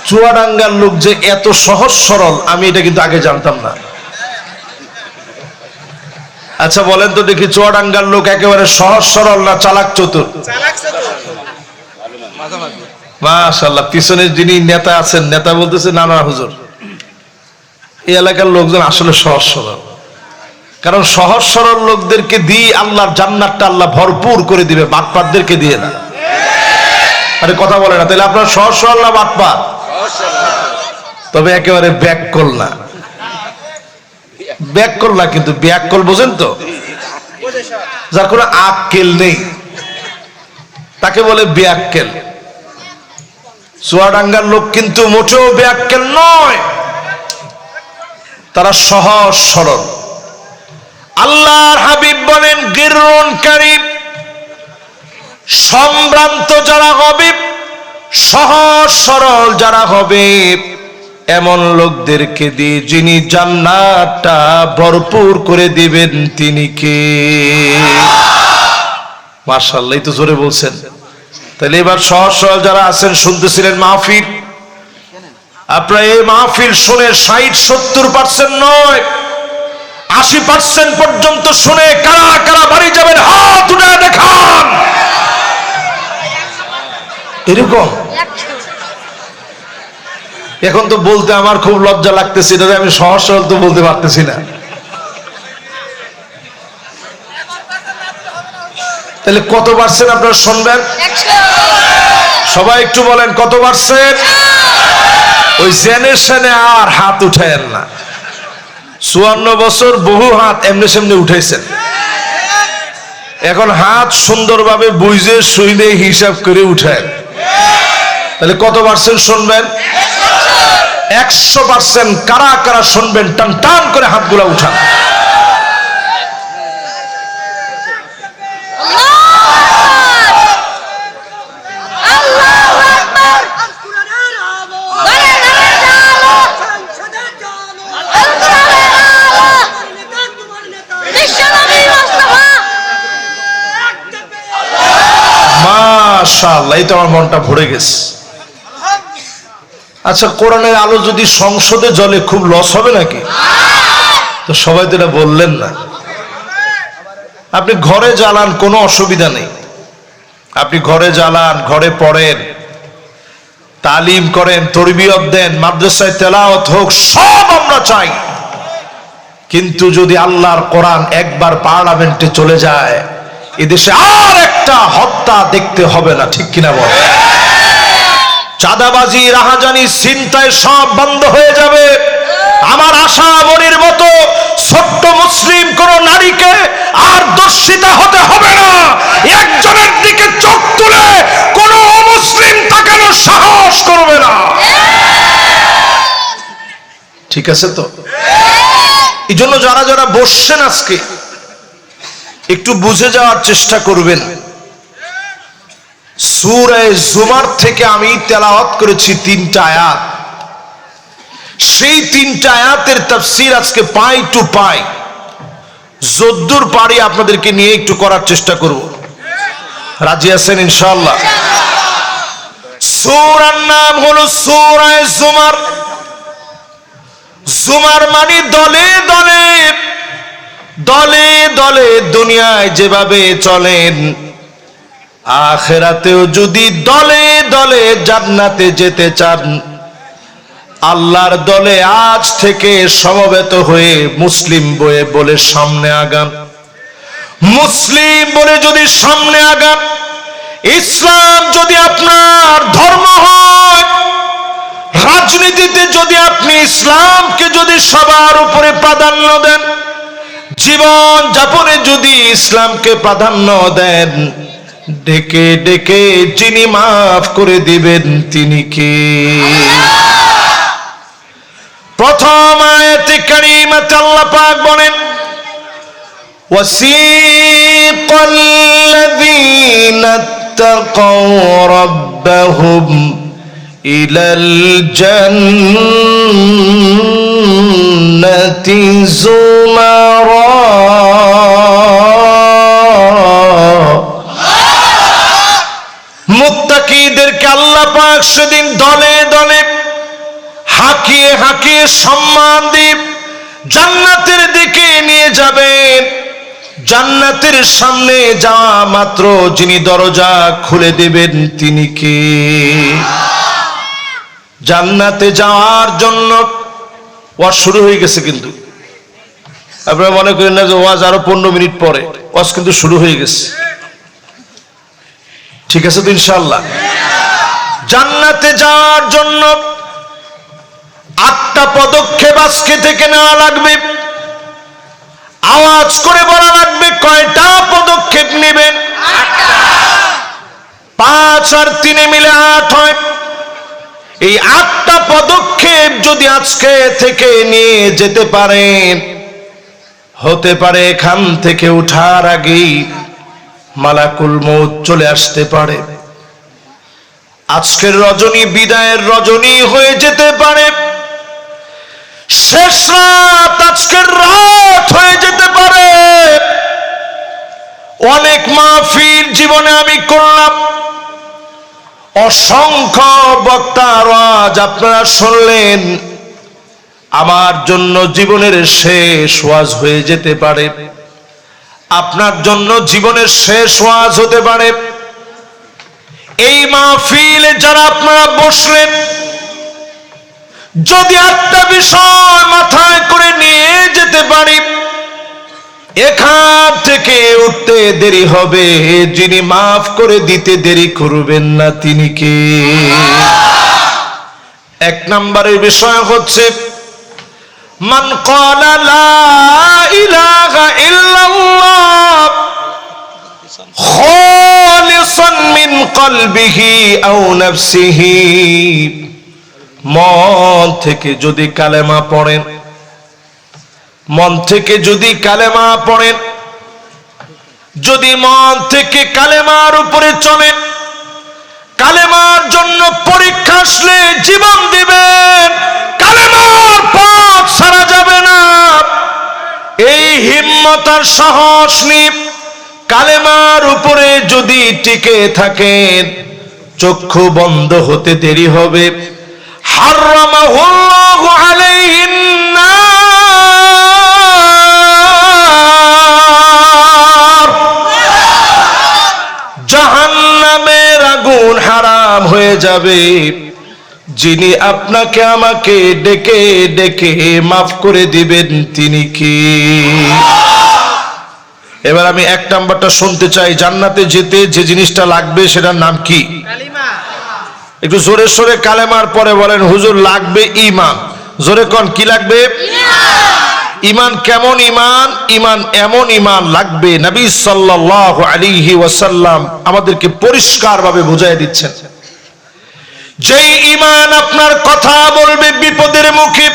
চুয়াডাঙ্গার লোক যে এত সহজ সরল, আমি এটা কিন্তু আগে জানতাম না। আচ্ছা বলেন তো দেখি, চুয়াডাঙ্গার লোক একেবারে সহজ সরল না চালাক চতুর? মাশাআল্লাহ, পিছনে যিনি নেতা আছেন, নেতা বলতেছে না না হুজুর, এই এলাকার লোকজন আসলে সহজ সরল। কারণ সহজ সরল লোকদেরকে দিয়ে আল্লাহর জান্নাতটা আল্লাহ ভরপুর করে দিবে, বাটপারদেরকে দিয়ে না। আরে কথা বলে না, তাহলে আপনার সহজ সরল না বাটপার? তবে একেবারে ব্যাককল না, ব্যাককল না, কিন্তু ব্যাককল বোঝেন তো, যার কোনো আক্কেল নেই তাকে বলে ব্যাককেল। চুয়াডাঙ্গার লোক কিন্তু মোটেও ব্যাককেল নয়, তারা সহজ সরল। আল্লাহর হাবিব বলেন, গিররুন কারীম, সম্ভ্রান্ত যারা হবে, সহজ সরল যারা হবে, এমন লোকদেরকে দিয়ে যিনি জান্নাতটা ভরপুর করে দিবেন তিনি কে? মাশাআল্লাহ, এই তো জোরে বলছেন। তাহলে এবার সহজ সরল যারা আছেন, শুনতেছিলেন মাহফিল, আপনারা এই মাহফিল শুনে 60-70% নয়, 80% পর্যন্ত শুনে কারা কারা বাড়ি যাবেন হাত উঠে দেখান। এরকম এখন তো বলতে আমার খুব লজ্জা লাগতেছে, এটা আমি সহজ সরল তো বলতে পারতেছি না। তাহলে কত পার্সেন্ট আপনারা শুনবেন? সবাই একটু বলেন কত পার্সেন্ট? ওই জেনারেশনে আর হাত উঠায়েন না। 54 বছর বহু হাত এমনি সেমনি উঠাইছেন, এখন হাত সুন্দরভাবে বুঝে শুইলে হিসাব করে উঠায়েন। তাহলে কত পার্সেন্ট শুনবেন? 100%। কারা কারা শুনবেন টান টান করে হাতগুলা উঠান। মাশাআল্লাহ, এই তো আমার মনটা ভরে গেছে। আচ্ছা, কোরআনের আলো যদি সংসদে জ্বলে খুব লস হবে নাকি? তো সবাই তো এটা বললেন না। আপনি ঘরে জ্বালান, কোনো অসুবিধা নেই, আপনি ঘরে জ্বালান, ঘরে পড়েন, তালিম করেন, তরবিয়ত দেন, মাদ্রাসায় তেলাওয়াত হোক, সব আমরা চাই। কিন্তু যদি আল্লাহর কোরআন একবার পার্লামেন্টে চলে যায়, এদেশে আর একটা হত্যা দেখতে হবে না, ঠিক কিনা বল? চাঁদাবাজি, রাহাজানি, ছিনতাই সব বন্ধ হয়ে যাবে। আমার আশা মনির মতো ছোট্ট মুসলিম কোন নারীকে আর দর্শিতা হতে হবে না। একজনের দিকে চোখ তুলে কোন অমুসলিম তাকানোর সাহস করবে না। ঠিক আছে তো? এই জন্য যারা যারা বসছেন আজকে একটু বুঝে যাওয়ার চেষ্টা করবেন। সূরা জুমার থেকে আমি তেলাওয়াত করেছি 3টা আয়াত, সেই 3টা আয়াতের তাফসীর আজকে পাই টু পাই যদ্দূর পারি আপনাদেরকে নিয়ে একটু করার চেষ্টা করব। রাজি আছেন ইনশাআল্লাহ? সূরার নাম হলো সূরা জুমার। জুমার মানে দলে দলে, দলে দলে দুনিয়ায় যেভাবে চলেন, আখিরাতেও যদি দলে দলে জান্নাতে যেতে চান, আল্লাহর দলে আজ থেকে সমবেত হয়ে মুসলিম বলে সামনে আগান। মুসলিম বলে যদি সামনে আগান, ইসলাম যদি আপনার ধর্ম হয়, রাজনীতিতে যদি আপনি ইসলামকে যদি সবার উপরে প্রাধান্য দেন, জীবন যাপনে যদি ইসলামকে প্রাধান্য দেন, ডেকে ডেকে যিনি মাফ করে দিবেন তিনি কে? প্রথম আয়াতে কারিমাতে আল্লাহ পাক বলেন, ওয়াসিকাল্লাযীনা তাকাউ রাব্বাহুম ইলাল জান্নাতি যুমারা। মুত্তাকিদেরকে আল্লাহ পাক সেদিন দলে দলে সম্মান দিয়ে জান্নাতের দিকে নিয়ে যাবেন। জান্নাতের সামনে যাওয়া মাত্র যিনি দরজা খুলে দেবেন তিনি কে? জান্নাতে যাওয়ার জন্য ওয়াজ শুরু হয়ে গেছে, কিন্তু আপনারা মনে করেন না যে ওয়াজ আরো 15 মিনিট পরে, ওয়াজ কিন্তু শুরু হয়ে গেছে। ঠিক আছে তো ইনশাআল্লাহ? জান্নাতে যাওয়ার জন্য 8টা পদক্ষেপ আজকে থেকে নেওয়া লাগবে। আওয়াজ করে বলা লাগবে, কয়টা পদক্ষেপ নেবেন? 5 আর 3 মিলে 8 হয়। এই 8টা পদক্ষেপ যদি আজকে থেকে নিয়ে যেতে পারেন, হতে পারে এখান থেকে ওঠার আগেই মালাকুল মউত চলে আসতে পারে। আজকের রজনী বিদায়ের রজনী হয়ে যেতে পারে। শেষ রাত আজকের রাত হয়ে যেতে পারে। অনেক মাহফিল জীবনে আমি করলাম, অসংখ্য বক্তার ওয়াজ আপনারা শুনলেন। আমার জন্য জীবনের শেষ ওয়াজ হয়ে যেতে পারে, আপনার জন্য জীবনের শেষ ওয়াজ হতে পারে। এই মাহফিলে যারা আপনারা বসলেন, যদি একটা বিষয় মাথায় করে নিয়ে যেতে পারি, এখান থেকে উঠতে দেরি হবে, যিনি মাফ করে দিতে দেরি করবেন না তিনি কে? 1 নম্বরের বিষয় হচ্ছে মান ক্বালা লা ইলাহা ইল্লাল্লাহ খালিসান মিন কলবিহি আও নাফসিহি, মন থেকে যদি কালেমা পড়েন, মন থেকে যদি কালেমা পড়েন, যদি মন থেকে কালেমার উপরে চলেন, কালেমার জন্য পরীক্ষা আসলে জীবন দিবেন, কালেমার পথ ছাড়া যাবে না। এই হিম্মত আর সাহস নিয়ে কালেমার উপরে যদি টিকে থাকেন, চক্ষু বন্ধ হতে দেরি হবে। হারামাহুল্লাহু আলাইহিন নার, জাহান্নামের আগুন হারাম হয়ে যাবে। যিনি আপনাকে আমাকে ডেকে ডেকে মাফ করে দিবেন তিনি কি? এবার আমি 1 নাম্বারটা শুনতে চাই। জান্নাতে যেতে যে জিনিসটা লাগবে সেটার নাম কি? কালিমা। একটু জোরে সোরে কালেমার পরে বলেন, হুজুর লাগবে ঈমান। জোরে কোন, কি লাগবে? ঈমান। কেমন ঈমান? ঈমান এমন ঈমান লাগবে, নবী সাল্লাল্লাহু আলাইহি ওয়াসাল্লাম আমাদেরকে পরিষ্কারভাবে বুঝাই দিচ্ছেন। যেই ঈমান আপনার কথা বলবে বিপদের মুখে।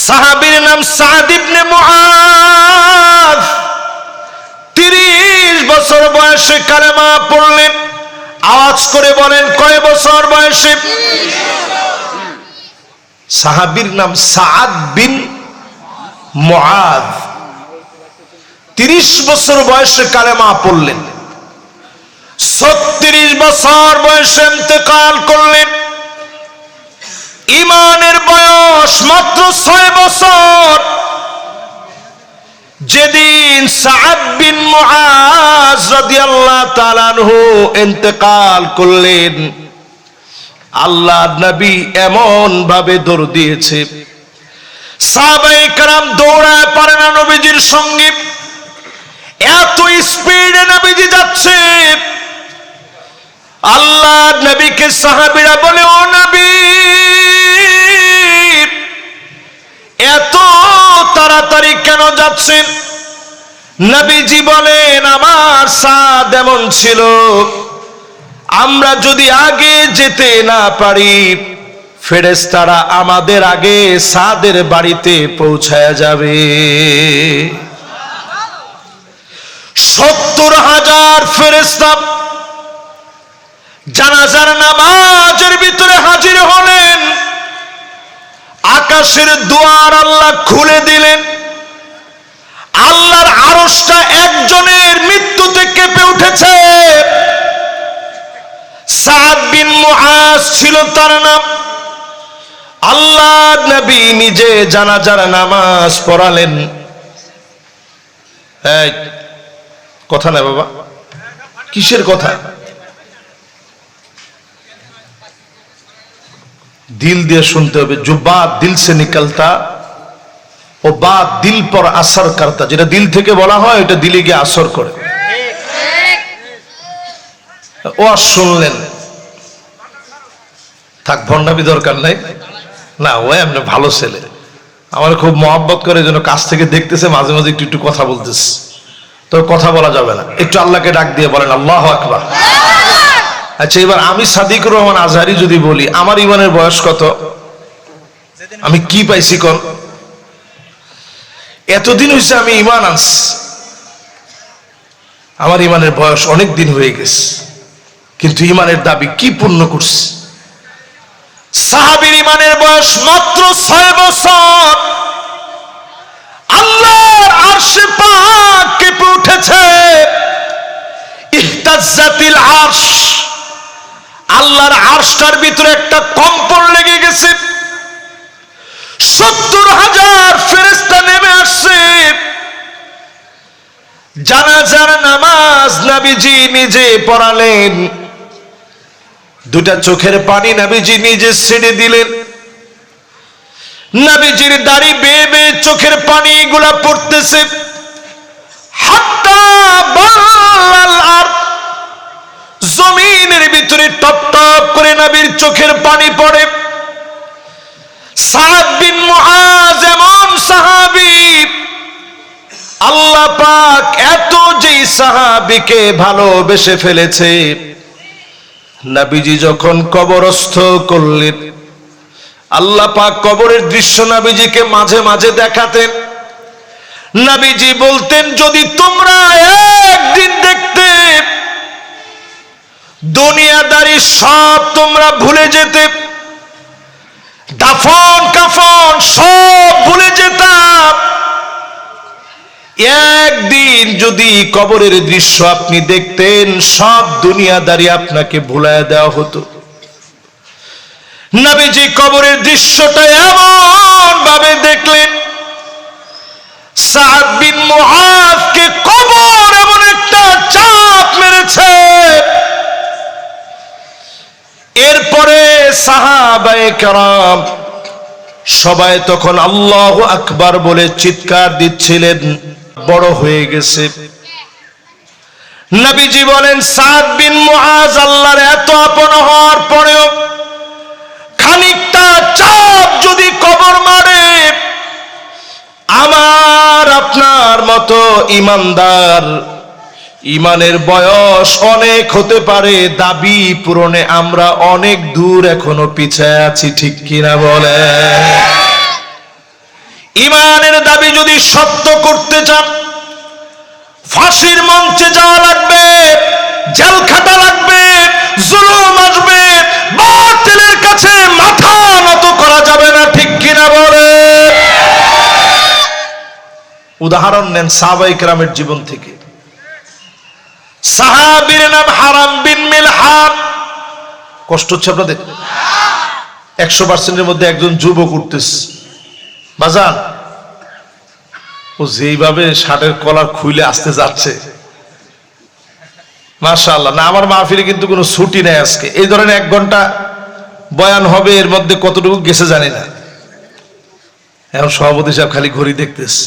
সাহাবীর নাম সাদ ইবনে মুআয, 30 বছর বয়সে কালেমা পড়লেন। আওয়াজ করে বলেন, কয় বছর বয়সে? সাহাবীর নাম সাদ বিন মুআয, 30 বছর বয়সে কালেমা পড়লেন। 36 বছর বয়সে ইন্তেকাল করলেন। ঈমানের বয়স মাত্র 6 বছর। যেদিন সাদ বিন মুআয রাদিয়াল্লাহু তাআলা আনহু ইন্তেকাল করলেন, আল্লাহর নবী এমন ভাবে দৌড় দিয়েছে, সাহাবায়ে কেরাম দৌড়ায় পারে না নবীজির সঙ্গে। এত স্পিডে নবীজি যাচ্ছে। আল্লাহর নবীকে সাহাবীরা বলে, ও নবী, এত তাড়াতাড়ি কেন যাচ্ছেন? নবীজি বলেন, আমার সাদ এমন ছিল, আমরা যদি আগে যেতে না পারি, ফেরেশতারা আমাদের আগে সাদের বাড়িতে পৌঁছায়া যাবে। 70,000 ফেরেশতা জানাজার নামাজের ভিতরে হাজির হলেন। আকাশের দুয়ার আল্লাহ খুলে দিলেন। আল্লাহর আরশটা একজনের মৃত্যুতে কেঁপে উঠেছে। সাদ বিন মুআয ছিল তার নাম। আল্লাহ নবী নিজে জানাজার নামাজ পড়ালেন। এই কথা না বাবা, কিসের কথা? দিল দিয়ে শুনতে হবে। जो बात दिल से निकलता ও বাত দিল পর আসর করতা। যেটা দিল থেকে বলা হয় এটা দিলে গিয়ে আসর করে। ও আর শুনলেন, থাক ভণ্ডামি দরকার নাই। না ও এমনি ভালো ছেলে, আমার খুব মহব্বত করে, যেন কাছ থেকে দেখতেছে, মাঝে মাঝে একটু একটু কথা বলতেছে। তো কথা বলা যাবে না, একটু আল্লাহকে ডাক দিয়ে বলেন আল্লাহু আকবার। আচ্ছা, এবার আমি সাদিকুর রহমান আজহারি যদি বলি আমার ইমানের বয়স কত, আমি কি পাইছি কোন? এতদিন হয়েছে আমি ইমান আনছি, আমার ইমানের বয়স অনেক দিন হয়ে গেছে, কিন্তু ইমানের দাবি কি পূর্ণ করছি? সাহাবীর ইমানের বয়স মাত্র 6 বছর। আল্লাহর আরশে পাক কেঁপে উঠেছে, ইহতাজ্জাতিল আরশ, আল্লাহর আরশটার ভিতরে একটা কম্পন লেগে গেছে। 70,000 ফেরেশতা নেমে আসছে। জানাজার নামাজ নবীজি নিজে পড়ালেন। দুটা চোখের পানি নবীজি নিজে ছেড়ে দিলেন। নবীজির দাড়ি বেয়ে বেয়ে চোখের পানি গুলা পড়তেছে। হাত্তা বাল্লাল আরদ, জমিনের ভিতরে টপ টপ করে নবীর চোখের পানি পড়ে। সাদ বিন মুআজ এমন সাহাবী, আল্লাহ পাক এত যে সাহাবীকে ভালোবেসে ফেলেছে, নবীজি যখন কবরস্থ করলেন, আল্লাহ পাক কবরের দৃশ্য নবীজিকে মাঝে মাঝে দেখাতেন। নবীজি বলতেন, যদি তোমরা একদিন দেখতে, দুনিয়াদারি সব তোমরা ভুলে যেতে, দাফন কাফন সব ভুলে যেতাম। একদিন যদি কবরের দৃশ্য আপনি দেখতেন, সব দুনিয়াদারি আপনাকে ভুলায় দেওয়া হতো। নবীজি কবরের দৃশ্যটা এমন ভাবে দেখলেন, সাদ বিন মুআজকে কবর এমন একটা চাপ মেরেছে। এরপরে সাহাবায়ে কেরাম সবাই তখন আল্লাহু আকবার বলে চিৎকার দিচ্ছিলেন, বড় হয়ে গেছে। নবীজি বলেন, সাদ বিন মুআজ আল্লাহর এত আপন হওয়ার পরেও খানিকটা চাপ যদি কবর মারে, আমার আপনার মতো ইমানদার, ইমানের বয়স অনেক হতে পারে, দাবি পূরণে আমরা অনেক দূর এখনো পিছায় আছি, ঠিক কিনা বলে? ইমানের দাবি যদি সত্য করতে চান, ফাঁসির মঞ্চে যাওয়া লাগবে, জেল খাটা লাগবে, জুলুম আসবে, বাতিলের কাছে মাথা নত করা যাবে না, ঠিক কিনা বলে? উদাহরণ নেন সাহাবায়ে কেরামের জীবন থেকে। সাহাবীর নাম হারাম বিন মিলহান। কষ্ট হচ্ছে আপনাদের? 100%-এর মধ্যে একজন যুবক উঠতেছে, বাজান ও যেইভাবে শার্টের কলার খুলে আসতে যাচ্ছে, মাশাআল্লাহ। না, আমার মাহফিলে কিন্তু কোনো ছুটি নেই আজকে। এই ধরনের 1 ঘন্টা বয়ান হবে, এর মধ্যে কতটুকু গেছে জানি না। এখন সভাপতি সাহেব খালি ঘড়ি দেখতেছে।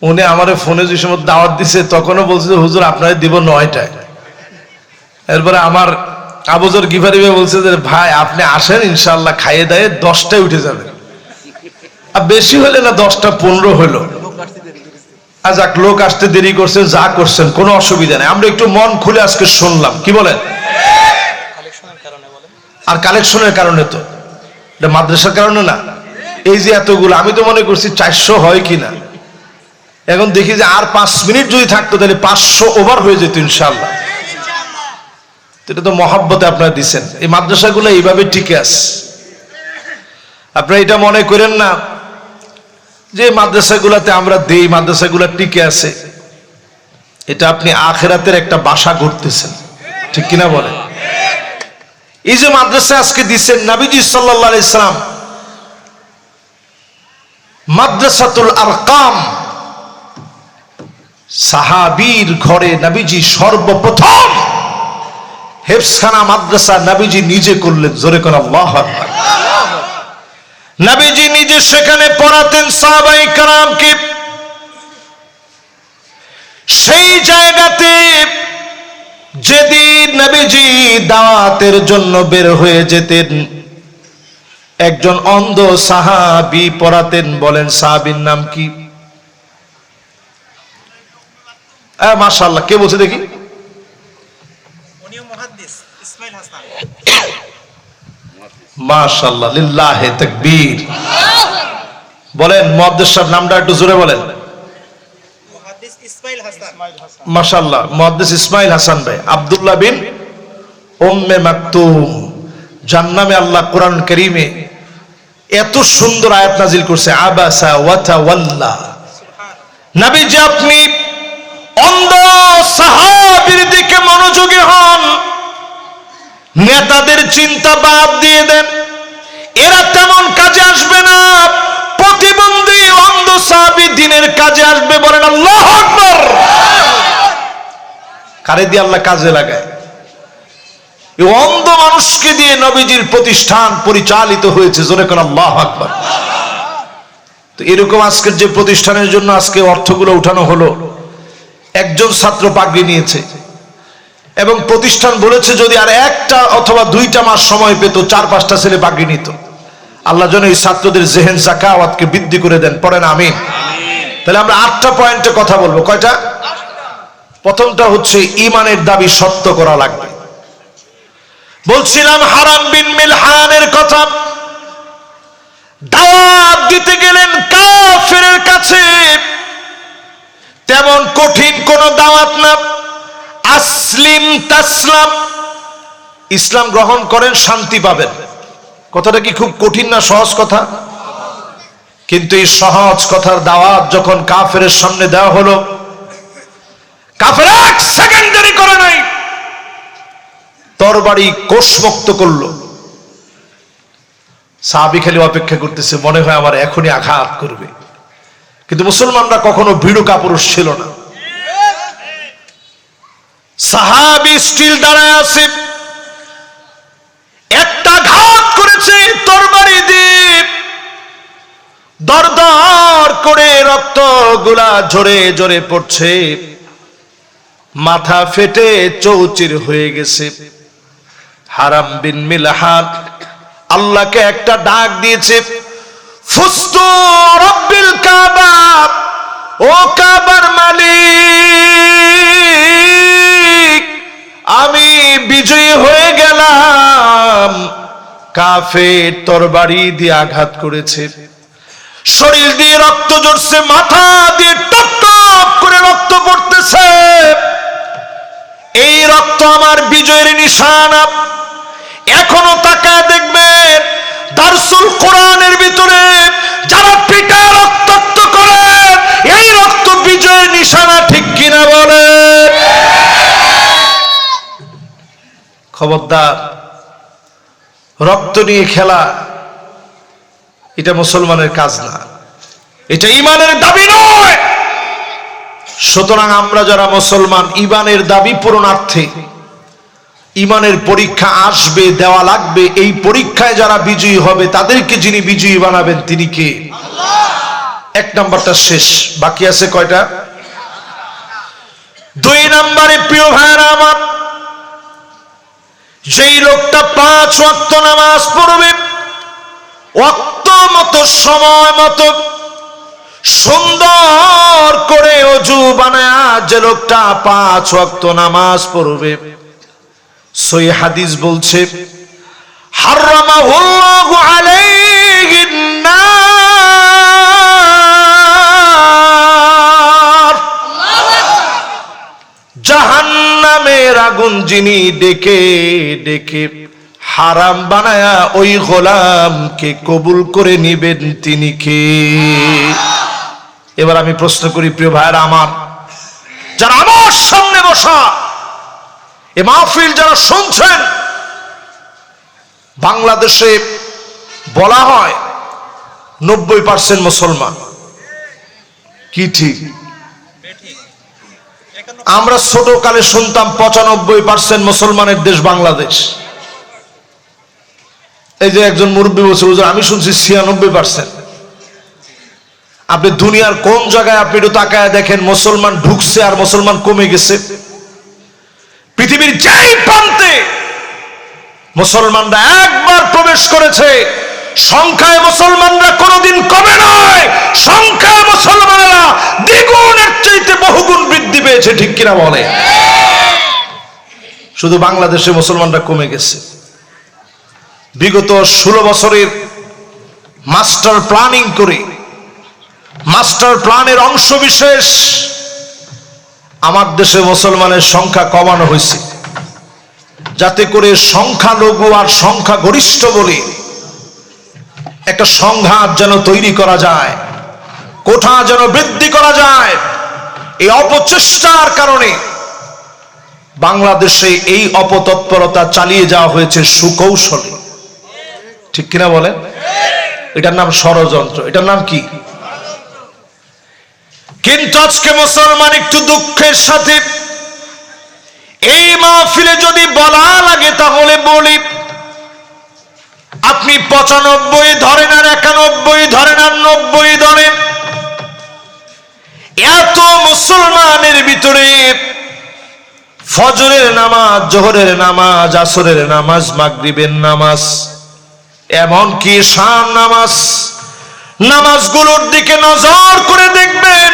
উনি আমার ফোনে যে সময় দাওয়াত দিছে, তখনও বলছে যে হুজুর আপনারা দিব 9টায়। এরপরে আমার আবুজর গিফারি ভাই বলছে যে ভাই আপনি আসেন, ইনশাআল্লাহ খাইয়ে দায়ে 10টায় উঠে যাবেন। আর বেশি হলে না 10টা 15 হলো। আর যাক, লোক আসতে দেরি করছেন, যা করছেন কোনো অসুবিধা নেই। আমরা একটু মন খুলে আজকে শুনলাম, কি বলেন? আর কালেকশনের কারণে তো, এটা মাদ্রাসার কারণে না। এই যে এতগুলো, আমি তো মনে করছি 400 হয় কিনা, এখন দেখি যে আর 5 মিনিট যদি থাকতো তাহলে 500 ওভার হয়ে যেত ইনশাআল্লাহ। এটা তো মহব্বতে আপনারা দিচ্ছেন। এই মাদ্রাসাগুলো এইভাবে টিকে আছে। আপনারা এটা মনে করেন না যে মাদ্রাসাগুলোতে আমরা দেই, মাদ্রাসাগুলো টিকে আছে, এটা আপনি আখিরাতের একটা বাসা গড়তেছেন, ঠিক কিনা বলেন? এই যে মাদ্রাসা আজকে দিচ্ছেন, নবীজি সাল্লাল্লাহু আলাইহি সাল্লাম মাদ্রাসাতুল আরকাম, সাহাবীর ঘরে নবীজি সর্বপ্রথম হেফজখানা মাদ্রাসা নবীজি নিজে করলেন। জোরে কোন আল্লাহু আকবার। নবীজি নিজে সেখানে পড়াতেন সাহাবায়ে কেরামকে। সেই জায়গাতে যেদিন নবীজি দাওয়াতের জন্য বের হয়ে যেতেন, একজন অন্ধ সাহাবী পড়াতেন। বলেন সাহাবীর নাম কি? মাশাআল্লাহ, কে বলছে দেখি? মাশাআল্লাহ, লিল্লাহি তাকবীর। বলেন মুহাদ্দিস সাহেব নামটা একটু জোরে বলেন। মাশাআল্লাহ, মুহাদ্দিস ইসমাইল হাসান ভাই। আব্দুল্লাহ বিন উম্মে মাকতুম, যার নামে আল্লাহ কোরআন কারীমে এত সুন্দর আয়াত নাজিল করছে, আবাসা ওয়া তাওয়াল্লা। নবীজি আপনি অন্ধ সাহাবীর দিকে মনোযোগী হন, নেতাদের চিন্তা বাদ দিয়ে দেন, এরা তেমন কাজে আসবে না। প্রতিবন্ধী অন্ধ সাহাবী দ্বীনের কাজে আসবে। বলেন আল্লাহু আকবার। কারে দিয়ে আল্লাহ কাজে লাগায়? এই অন্ধ মানুষকে দিয়ে নবীজির প্রতিষ্ঠান পরিচালিত হয়েছে। জোরে কোন আল্লাহু আকবার। তো এরকম আজকের যে প্রতিষ্ঠানের জন্য আজকে অর্থগুলো উঠানো হলো, একজন ছাত্র পাগড়ি নিয়েছে এবং প্রতিষ্ঠান বলেছে যদি আর একটা অথবা 2টা মাস সময় পেত 4-5টা ছেলে পাগড়ি নিত। আল্লাহ যেন এই ছাত্রদের জেহেন যাকাওয়াতকে বৃদ্ধি করে দেন। পড়েন আমিন। তাহলে আমরা 8টা পয়েন্টে কথা বলবো। কয়টা? প্রথমটা হচ্ছে ঈমানের দাবি সত্য করা লাগবে। বলছিলাম হারাম বিন মিলহানের কথা। দাওয়াত দিতে গেলেন কাফেরের কাছে, তেমন কঠিন কোন দাওয়াত না। আসলিম তাসলাম, ইসলাম গ্রহণ করেন শান্তি পাবেন। কথাটা কি খুব কঠিন না সহজ কথা? কিন্তু এই সহজ কথার দাওয়াত যখন কাফেরের সামনে দেওয়া হলো, কাফের 1 সেকেন্ড দেরি করে নাই, তরবারি কোষমুক্ত করলো। সাহাবী খালি অপেক্ষা করতেছে, মনে হয় আমার এখনই আঘাত করবে। কিন্তু মুসলমানরা কখনো ভীরু কাপুরুষ ছিল না। সাহাবী স্টিল দাঁড়ায় আছে, একটা ঘাত করেছে তরবারি দিয়ে, দরদর করে রক্ত গুলা ঝরে ঝরে পড়ছে, মাথা ফেটে চৌচির হয়ে গেছে। হারাম বিন মিলহান আল্লাহকে একটা ডাক দিয়েছে, ফুস্তু রব্বিল কাবা, ও কাবার মালিক আমি বিজয়ী হয়ে গেলাম। কাফের তরবারি দিয়ে আঘাত করেছে, শরীর দিয়ে রক্ত ঝরছে, মাথা দিয়ে টপ টপ করে রক্ত পড়তেছে। এই রক্ত আমার বিজয়ের নিশানা। এখনো তাকায় দেখবেন দারসুল কোরআনের ভিতরে যারা পিটা রক্তাক্ত করে, এই রক্ত বিজয়ের নিশানা, ঠিক কিনা বলে? খবরদার, রক্ত নিয়ে খেলা এটা মুসলমানের কাজ না, এটা ঈমানের দাবি নয়। সুতরাং আমরা যারা মুসলমান, ঈমানের দাবি পূরণার্থে ঈমানের পরীক্ষা আসবে, দেওয়া লাগবে। এই পরীক্ষায় যারা বিজয়ী হবে তাদেরকে যিনি বিজয়ী বানাবেন তিনি কে? আল্লাহ। 1 নাম্বারটা শেষ, বাকি আছে কয়টা? 2 নাম্বারে প্রিয় ভাইরা আমার, যেই লোকটা 5 ওয়াক্ত নামাজ পড়বে, ওয়াক্ত মতো সময় মতো সুন্দর করে ওযু বানায় যে লোকটা 5 ওয়াক্ত নামাজ পড়বে, সহিহ হাদিস বলছে হারামাহুল্লাহু আলাইহিন নার, জাহান্নামের আগুন যিনি ডেকে ডেকে হারাম বানায়া ওই গোলামকে কবুল করে নিবেন তিনি কে? এবার আমি প্রশ্ন করি প্রিয় ভাইরা আমার, যারা আমার সামনে বসা, এ মাহফিল যারা শুনছেন, বাংলাদেশে বলা হয় 90% মুসলমান। কি ঠিক? আমরা ছোট কালে শুনতাম 95% মুসলমানের দেশ বাংলাদেশ। এই যে একজন মুরব্বী বলছে, হুজুর আমি শুনছি 96%। আপনি দুনিয়ার কোন জায়গায় আপনি একটু তাকায় দেখেন মুসলমান ঢুকছে আর মুসলমান কমে গেছে? পৃথিবীর যেই প্রান্তে মুসলমানরা একবার প্রবেশ করেছে, সংখ্যায় মুসলমানরা কোনোদিন কমে নয়, সংখ্যায় মুসলমানরা দ্বিগুণের চাইতে বহুগুণ বৃদ্ধি পেয়েছে। ঠিক কিনা বলে? শুধু বাংলাদেশে মুসলমানরা কমে গেছে। বিগত 16 বছরের মাস্টার প্ল্যানিং করে, মাস্টার প্ল্যানের অংশ বিশেষ আমার দেশে মুসলমানের সংখ্যা কমানো হয়েছে, যাতে করে সংখ্যালঘু আর সংখ্যাগরিষ্ঠ বলে একটা সংঘাত যেন তৈরি করা যায়, কোঠা যেন বৃদ্ধি করা যায়। এই অপচেষ্টার কারণে বাংলাদেশে এই অপতৎপরতা চালিয়ে যাওয়া হয়েছে সুকৌশলে। ঠিক কিনা বলে? এটার নাম ষড়যন্ত্র। এটার নাম কি? কিন্তু আজকে মুসলমান একটু দুঃখের সাথে এই মাহফিলে যদি বলা লাগে তাহলে বলি, আপনি 95 ধরেন আর 91 ধরেন আর 90 ধরেন, এত মুসলমানের ভিতরে ফজরের নামাজ, জোহরের নামাজ, আসরের নামাজ, মাগরিবের নামাজ, এমনকি শাম নামাজ, নামাজগুলোর দিকে নজর করে দেখবেন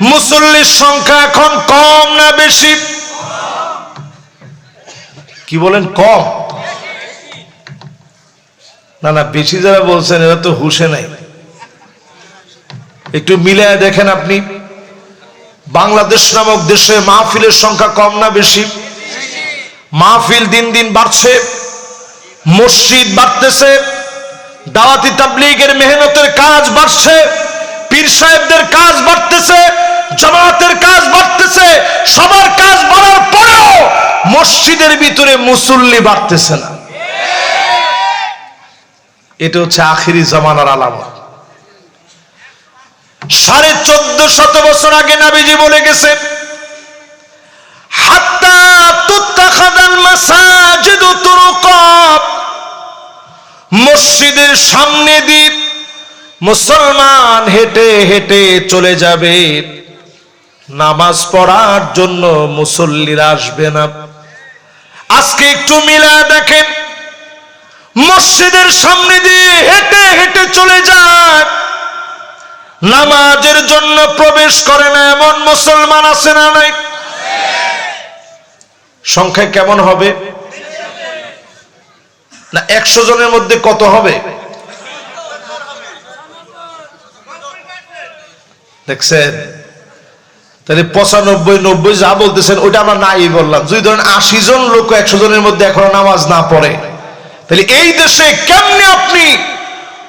মুসল্লির সংখ্যা এখন কম না বেশি? কি বলেন? কম না? না, বেশি যারা বলছেন এরা তো হুশে নাই। একটু মিলায় দেখেন আপনি, বাংলাদেশ নামক দেশে মাহফিলের সংখ্যা কম না বেশি? মাহফিল দিন দিন বাড়ছে, মসজিদ বাড়তেছে, দাওয়াতি তাবলীগের মেহনতের কাজ বাড়ছে, পীর সাহেবদের কাজ বাড়তেছে, জামাতের কাজ বাড়তেছে। সবার কাজ বাড়ার পরেও মসজিদের ভিতরে মুসল্লি বাড়তেছে না। এটা হচ্ছে আখিরি জামানার আলামত। 1450 বছর আগে নবীজি বলে গেছে, হাত্তা তুত্তাখাদাল মাসাজিদু তুরুকা, মসজিদের সামনে দিয়ে মুসলমান হেঁটে হেঁটে চলে যাবে, নামাজ পড়ার জন্য মুসল্লিরা আসবে না। আজকে একটু মিলায় দেখেন, মসজিদের সামনে দিয়ে হেঁটে হেঁটে চলে যায়, নামাজের জন্য প্রবেশ করে না এমন মুসলমান আছে না নাই? সংখ্যা কেমন হবে? না 100 জনের মধ্যে কত হবে? দেখছেন? তাহলে 95, 90 যা বলতেছেন ওইটা আমরা নাই বললাম। যদি ধরেন 80 জন লোক 100 জনের মধ্যে এখনো নামাজ না পড়ে, তাহলে এই দেশে কেমনে আপনি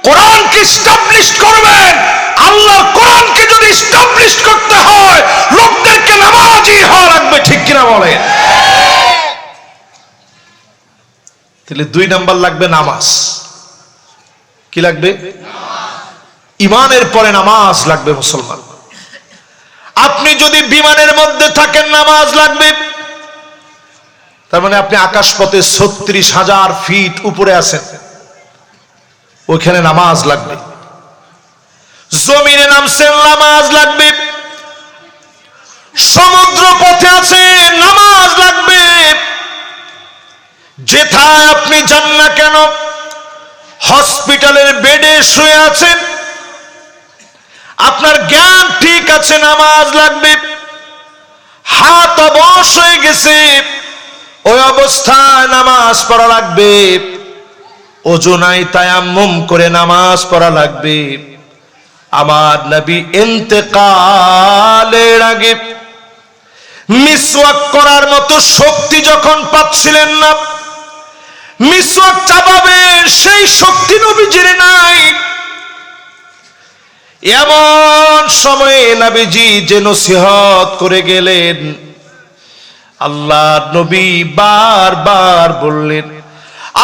কোরআনকে এস্টাবলিশ করবেন? আল্লাহর কোরআনকে যদি এস্টাবলিশ করতে হয়, লোকদেরকে নামাজি হওয়া লাগবে। ঠিক কিনা বলে? তাহলে 2 নাম্বার লাগবে নামাজ। কি লাগবে? ইমানের পরে নামাজ লাগবে মুসলমান। আপনি যদি বিমানের মধ্যে থাকেন নামাজ লাগবে, তার মানে আপনি আকাশপথে 36,000 ফিট উপরে আছেন, ওইখানে নামাজ লাগবে। জমিনে নামছেন, নামাজ লাগবে। সমুদ্র পথে আছে, নামাজ লাগবে। যেথায় আপনি যান না কেন, হসপিটালের বেডে শুয়ে আছেন, আপনার জ্ঞান ঠিক আছে, নামাজ লাগবে। হাত অবশ হয়ে গেছে, ওই অবস্থায় নামাজ পড়া লাগবে। ওযু নাই, তায়াম্মুম করে নামাজ পড়া লাগবে। আমার নবী ইন্তেকালের আগে মিসওয়াক করার মতো শক্তি যখন পাচ্ছিলেন না, মিসওয়াক চাবাবেন সেই শক্তি নবীজির নাই। এমন সময়ে নবীজি যে নসিহত করে গেলেন, আল্লাহর নবী বারবার বললেন,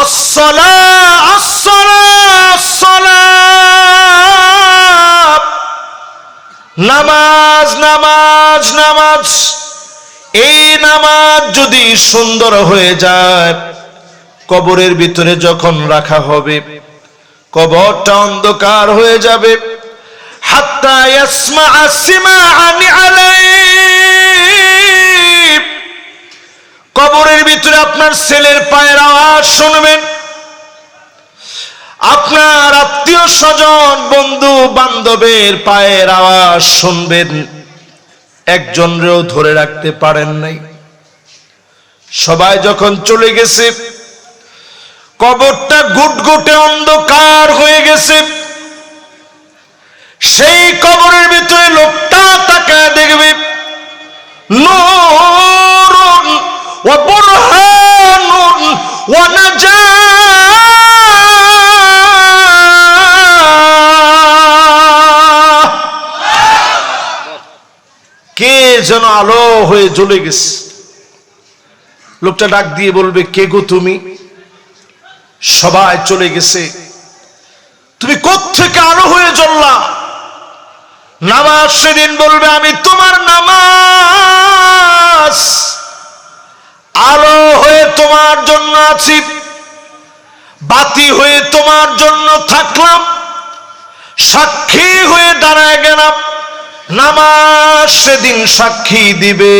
আসসালাহ আসসালাহ আসসালাহ, নামাজ নামাজ নামাজ, এই নামাজ যদি সুন্দর হয়ে যায়, কবরের ভিতরে যখন রাখা হবে কবরটা অন্ধকার হয়ে যাবে। হাত্তা ইয়াসমা আসমাআন আলাইহি, কবরের ভিতরে আপনার ছেলের পায়ের আওয়াজ শুনবেন, আপনার আত্মীয় স্বজন বন্ধু বান্ধবের পায়ের আওয়াজ শুনবেন। একজনরেও ধরে রাখতে পারেন নাই। সবাই যখন চলে গেছে, কবরটা গুটগুটে অন্ধকার হয়ে গেছে। সেই কবরের ভিতরে লোকটা তাকায় দেখবে, নূরুন ওয়া বুরহানুন ওয়া নাজাহ, কে যেন আলো হয়ে জ্বলে গেছে। লোকটা ডাক দিয়ে বলবে, কে গো তুমি? সবাই চলে গেছে, তুমি কোত্থেকে আলো হয়ে জ্বললা? নামাজ সেদিন বলবে, আমি তোমার নামাজ, আলো হয়ে তোমার জন্য আছি, বাতি হয়ে তোমার জন্য থাকলাম, সাক্ষী হয়ে দাঁড়ায় গেলাম। নামাজ সেদিন সাক্ষী দিবে।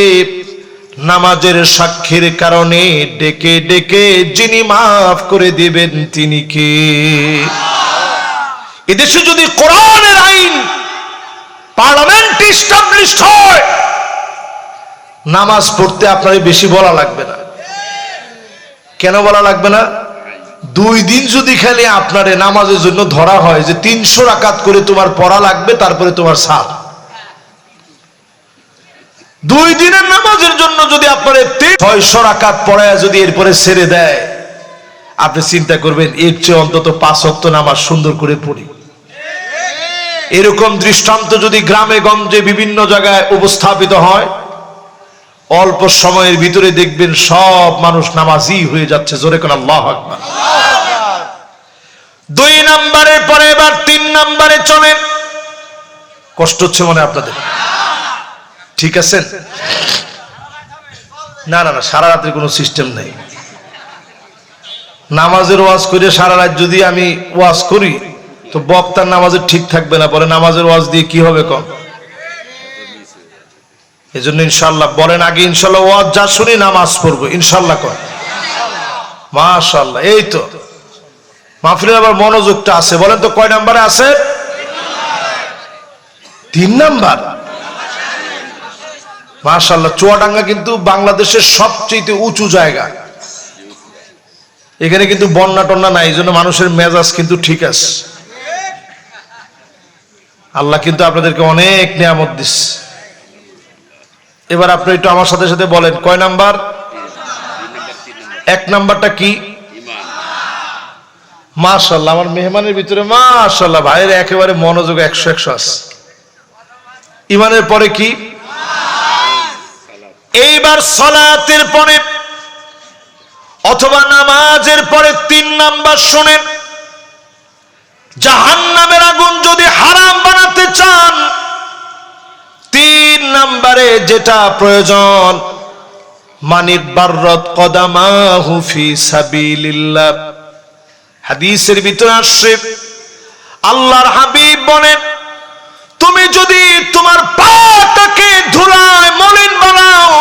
নামাজের সাক্ষীর কারণে ডেকে ডেকে যিনি মাফ করে দিবেন তিনি কে? এদেশে যদি কোরআনের আইন পার্লামেন্ট এস্টাবলিশড হয়, নামাজ পড়তে আপনার বেশি বলা লাগবে না। কেন বলা লাগবে না? 2 দিন যদি খালি আপনারে নামাজের জন্য ধরা হয় যে 300 রাকাত করে তোমার পড়া লাগবে, তারপরে তোমার সাথ, 2 দিনের নামাজের জন্য যদি আপনার 600 রাকাত পড়ায় যদি এরপরে ছেড়ে দেয়, আপনি চিন্তা করবেন এর চেয়ে অন্তত 5 ওয়াক্ত নামাজ সুন্দর করে পড়ি। এরকম দৃষ্টান্ত যদি গ্রামে গঞ্জে বিভিন্ন জায়গায় উপস্থাপিত হয়, অল্প সময়ের ভিতরে দেখবেন সব মানুষ নামাজি হয়ে যাচ্ছে। জোরে কোন আল্লাহু আকবার। 2 নম্বরের পরে এবার 3 নম্বরে চলেন। কষ্ট হচ্ছে মনে আপনাদের? ঠিক আছেন? না না না, সারা রাতের কোনো সিস্টেম নেই। নামাজের ওয়াজ করে সারা রাত যদি আমি ওয়াজ করি তো বক্তার নামাজের ঠিক থাকবে না, পরে নামাজের ওয়াজ দিয়ে কি হবে কম? এই জন্য ইনশাল্লাহ বলেন, আগে ইনশাল্লাহ ওয়াজ যা শুনি নামাজ পড়বো ইনশাল্লাহ কর। মাশাআল্লাহ, এই তো মাহফিলের আবার মনোযোগটা আছে। বলেন তো কয় নাম্বারে আছে? 3 নাম্বার। মাশাআল্লাহ, চুয়াডাঙ্গা কিন্তু বাংলাদেশের সবচেয়ে উঁচু জায়গা। এখানে কিন্তু বন্যা টন্যা নাই, এই জন্য মানুষের মেজাজ কিন্তু ঠিক আছে। আল্লাহ কিন্তু আপনাদেরকে অনেক নিয়ামত দিচ্ছে। এবার আপনি একটু আমার সাথে সাথে বলেন, কয় নাম্বার? 1 নাম্বারটা কি? মাশাআল্লাহ, আমার মেহমানের ভিতরে মাশাআল্লাহ ভাইয়ের একেবারে মনোযোগ 100 আছে। ইমানের পরে কি? এইবার সালাতের পরে অথবা নামাজের পরে 3 নাম্বার শুনেন। জাহান্নামের আগুন যদি হারাম বানাতে চান, 3 নম্বরে যেটা প্রয়োজন, মানিক বাররাত কদামাহু ফি সাবিলিল্লাহ। হাদিসের ভিতরে আসছে, আল্লাহর হাবিব বলেন, তুমি যদি তোমার পাটাকে ধুলায় মলিন বানাও,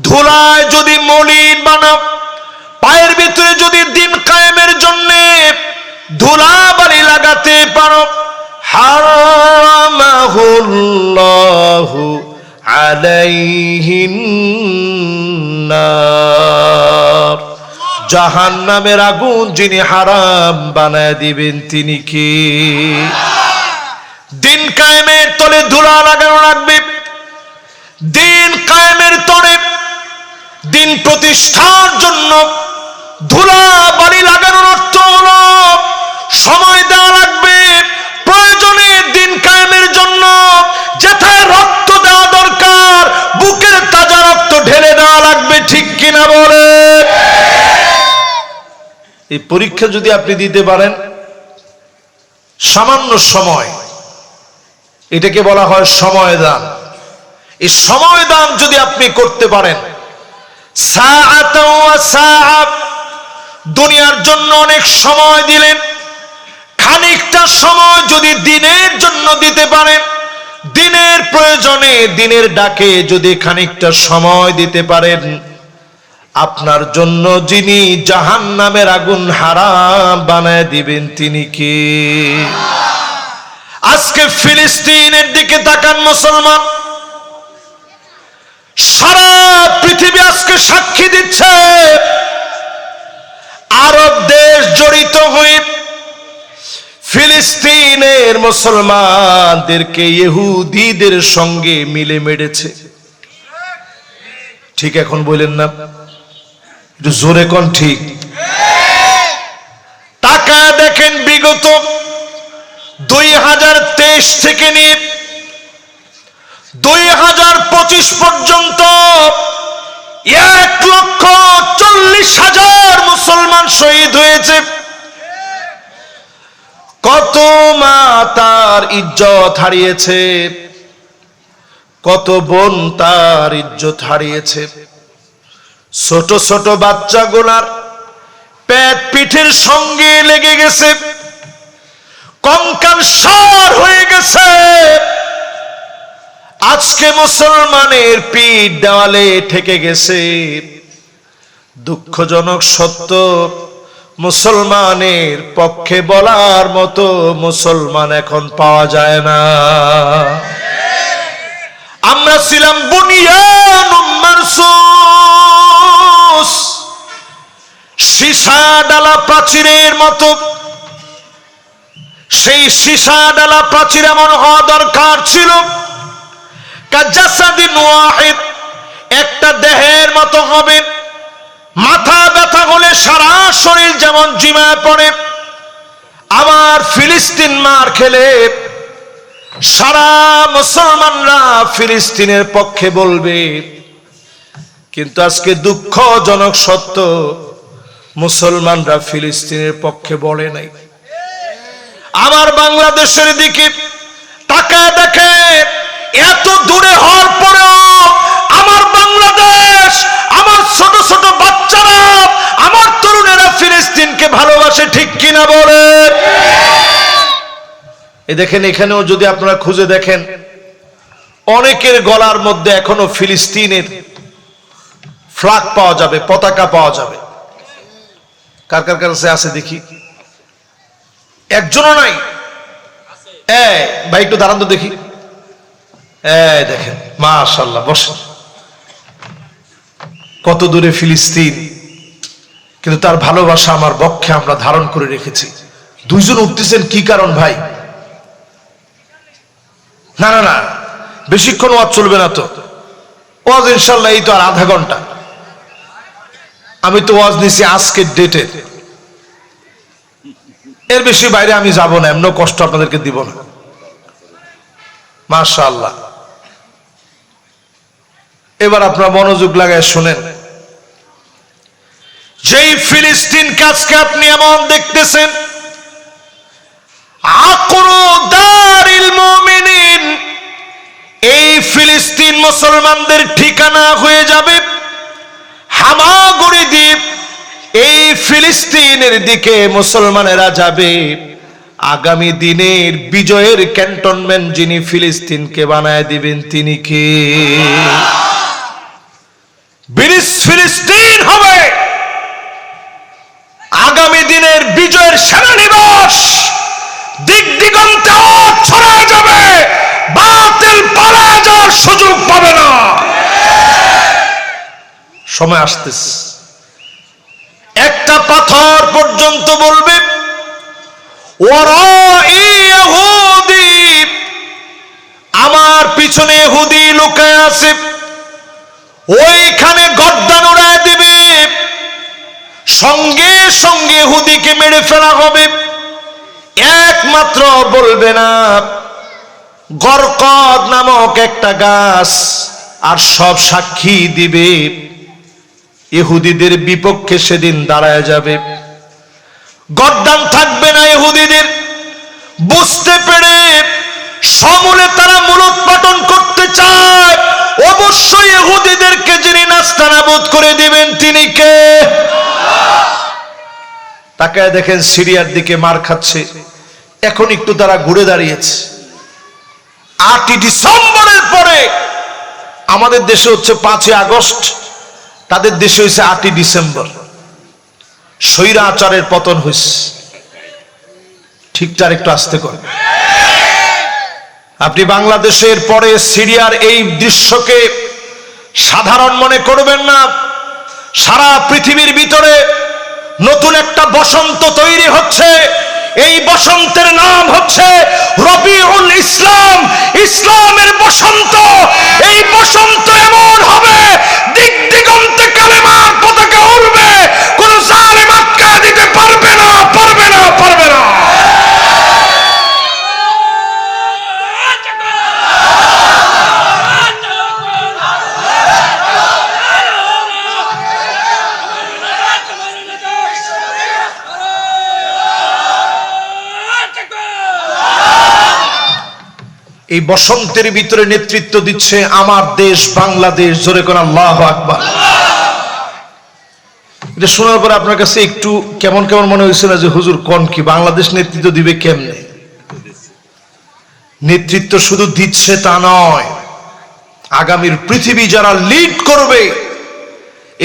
ধুলায় যদি মলিন বানাও, পায়ের ভিতরে যদি দিন কায়েমের জন্য ধুলাবালি লাগাতে পারো, হারামাহুল্লাহু আলাইহিন নার, জাহান্নামের আগুন যিনি হারাম বানায় দিবেন তিনি কি? দিন কায়েমের তলে ধুলা লাগানো লাগবে। দিন কায়েমের তলে, দিন প্রতিষ্ঠার জন্য ধুলা বালি লাগানোর অর্থ হলো সময় দেওয়া লাগবে। প্রয়োজনে দিন কায়েমের জন্য যেথায় রক্ত দেওয়া দরকার, বুকের তাজা রক্ত ঢেলে দেওয়া লাগবে। ঠিক কিনা বলে? এই পরীক্ষা যদি আপনি দিতে পারেন, সামান্য সময় এটাকে বলা হয় সময় দান। এই সময় দান যদি আপনি করতে পারেন, সাআতাও ওয়া সাআ, দুনিয়ার জন্য অনেক সময় দিলেন, খানিকটা সময় যদি দিনের জন্য দিতে পারেন, দিনের প্রয়োজনে দিনের ডাকে যদি খানিকটা সময় দিতে পারেন, আপনার জন্য যিনি জাহান্নামের আগুন হারাম বানায় দিবেন তিনি কে? আজকে ফিলিস্তিনের দিকে তাকান মুসলমান, সারা পৃথিবী আজকে সাক্ষী দিচ্ছে, আরব দেশ জড়িত হয়ে ফিলিস্তিনের মুসলমানদেরকে ইহুদিদের সঙ্গে মিলে মেরেছে। ঠিক এখন বলেন না? একটু জোরে কোন ঠিক? টাকা দেখেন, বিগত 2023 থেকে নিয়ে 2025 পর্যন্ত 1,40,000 মুসলমান শহীদ হয়েছে। কত মা তার ইজ্জত হারিয়েছে, কত বোন তার ইজ্জত হারিয়েছে। ছোট ছোট বাচ্চাগুলার পেট পিঠের সঙ্গে লেগে গেছে, কঙ্কাল সার হয়ে গেছে। আজকে মুসলমানের পিঠ দেওয়ালে ঠেকে গেছে। দুঃখজনক সত্য, মুসলমানের পক্ষে বলার মতো মুসলমান এখন পাওয়া যায় না। আমরা ছিলাম বুনিয়ানুম মারসুস, সীসা ডালা প্রাচীরের মতো। সেই সীসা ডালা প্রাচীর এমন হওয়া দরকার ছিল, কাজাসাদিন ওয়াহিদ, একটা দেহের মতো হবে। মাথা ব্যথা হলে সারা শরীর যেমন জিমায় পড়ে, আবার ফিলিস্তিন মার খেলে সারা মুসলমানরা ফিলিস্তিনের পক্ষে বলবে। কিন্তু আজকে দুঃখজনক সত্য, মুসলমানরা ফিলিস্তিনের পক্ষে বলে নাই। আমার বাংলাদেশের দিকে তাকায় দেখে, এত দূরে হওয়ার পরেও আমার বাংলাদেশ, আমার ছোট ছোট বাচ্চারা, আমার তরুণেরা ফিলিস্তিনকে ভালোবাসে। ঠিক কিনা বলে? এই দেখেন, এখানেও যদি আপনারা খুঁজে দেখেন, অনেকের গলার মধ্যে এখনো ফিলিস্তিনের ফ্ল্যাগ পাওয়া যাবে, পতাকা পাওয়া যাবে। কার কার কাছে আছে দেখি? একজনও নাই। ভাই একটু দাঁড়ান তো দেখি। দেখেন, মাশাআল্লাহ, বসেন। কত দূরে ফিলিস্তিন, কিন্তু তার ভালোবাসা আমার বক্ষে আমরা ধারণ করে রেখেছি। দুইজন উঠতেছেন, কি কারণ ভাই? না না না, বেশিক্ষণ ওয়াজ চলবে না তো। ওয়াজ ইনশাল্লাহ এই তো আর আধা ঘন্টা। আমি তো ওয়াজ নিছি আজকের ডেটে, এর বেশি বাইরে আমি যাব না, এমন কষ্ট আপনাদেরকে দিব না। মাশাআল্লাহ, এবার আপনারা মনোযোগ লাগায় শুনেন। যেই ফিলিস্তিন কাজকে আপনি এমন দেখতেছেন, আকরু দারিল মুমিনিন, এই ফিলিস্তিন মুসলমানদের ঠিকানা হয়ে যাবে হামাগুড়ি দ্বীপ। এই ফিলিস্তিনের দিকে মুসলমানেরা যাবে। আগামী দিনের বিজয়ের ক্যান্টনমেন্ট যিনি ফিলিস্তিনকে বানায় দিবেন তিনি কে? ব্রিটিশ ফিলিস্তিন হবে আগামী দিনের বিজয়ের সেনানিবাস। দিক দিগন্তে ছড়ায় যাবে, বাতিল পালায় যাওয়ার সুযোগ পাবে না। সময় আসতেছে, একটা পাথর পর্যন্ত বলবে আমার পিছনে ইহুদি লুকায় আছে, ওইখানে গর্দান উড়ায় দিবে, সঙ্গে সঙ্গে ইহুদিকে মেরে ফেলা হবে। একমাত্র বলবে না গরকদ নামক একটা গাছ, আর সব সাক্ষী দিবে, ইহুদিদের বিপক্ষে সেদিন দাঁড়ায় যাবে। গর্দান থাকবে না ইহুদিদের। বুঝতে পেরে সমূলে তারা মূলোৎপাটন করতে চায়। অবশ্যই ইহুদিদেরকে যিনি নাস্তানাবুদ করে দিবেন তিনি কে? তাকায় দেখেন সিরিয়ার দিকে মার খাচ্ছে, এখন একটু তারা ঘুরে দাঁড়িয়েছে। 8ই ডিসেম্বরের পরে আমাদের দেশে হচ্ছে 5ই আগস্ট, তাদের দেশে হয়েছে 8ই ডিসেম্বর। স্বৈরাচারের পতন হয়েছে। ঠিকঠাক একটু আস্তে করে। আপনি বাংলাদেশের পরে সিরিয়ার এই দৃশ্যকে সাধারণ মনে করবেন না। সারা পৃথিবীর ভিতরে নতুন একটা বসন্ত তৈরি হচ্ছে। এই বসন্তের নাম হচ্ছে রবিউল ইসলাম, ইসলামের বসন্ত। এই বসন্ত এমন হবে, দিক দিগন্তে কালেমার পতাকা উড়বে, কোন জালেম আটকা দিতে পারবে না, পারবে না, পারবে না। এই বসন্তের ভিতরে নেতৃত্ব দিচ্ছে আমার দেশ বাংলাদেশ। জোরে কোন আল্লাহু আকবার। এটা শোনার পরে আপনার কাছে একটু কেমন কেমন মনে হয়েছিল যে হুজুর কোন কি বাংলাদেশ নেতৃত্ব দিবে কেমনে? নেতৃত্ব শুধু দিচ্ছে তা নয়, আগামীর পৃথিবী যারা লিড করবে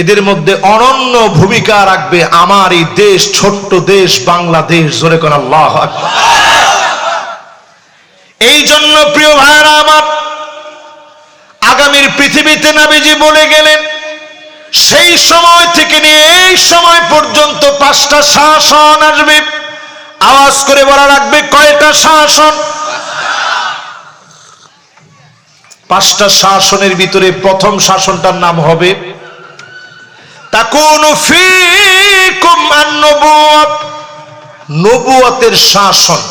এদের মধ্যে অনন্য ভূমিকা রাখবে আমার এই দেশ, ছোট্ট দেশ বাংলাদেশ। জোরে কোন আল্লাহু আকবার। এই জন্য প্রিয় ভাইরা আমার, আগামীর পৃথিবীতে নবীজি বলে গেলেন সেই সময় থেকে নিয়ে এই সময় পর্যন্ত 5টা শাসন আসবে। আওয়াজ করে বলা রাখবে, কয়টা শাসন? 5টা শাসনের ভিতরে প্রথম শাসনটার নাম হবে তাকুনু ফীকুম আন-নবুওয়াত, নবুয়তের শাসন।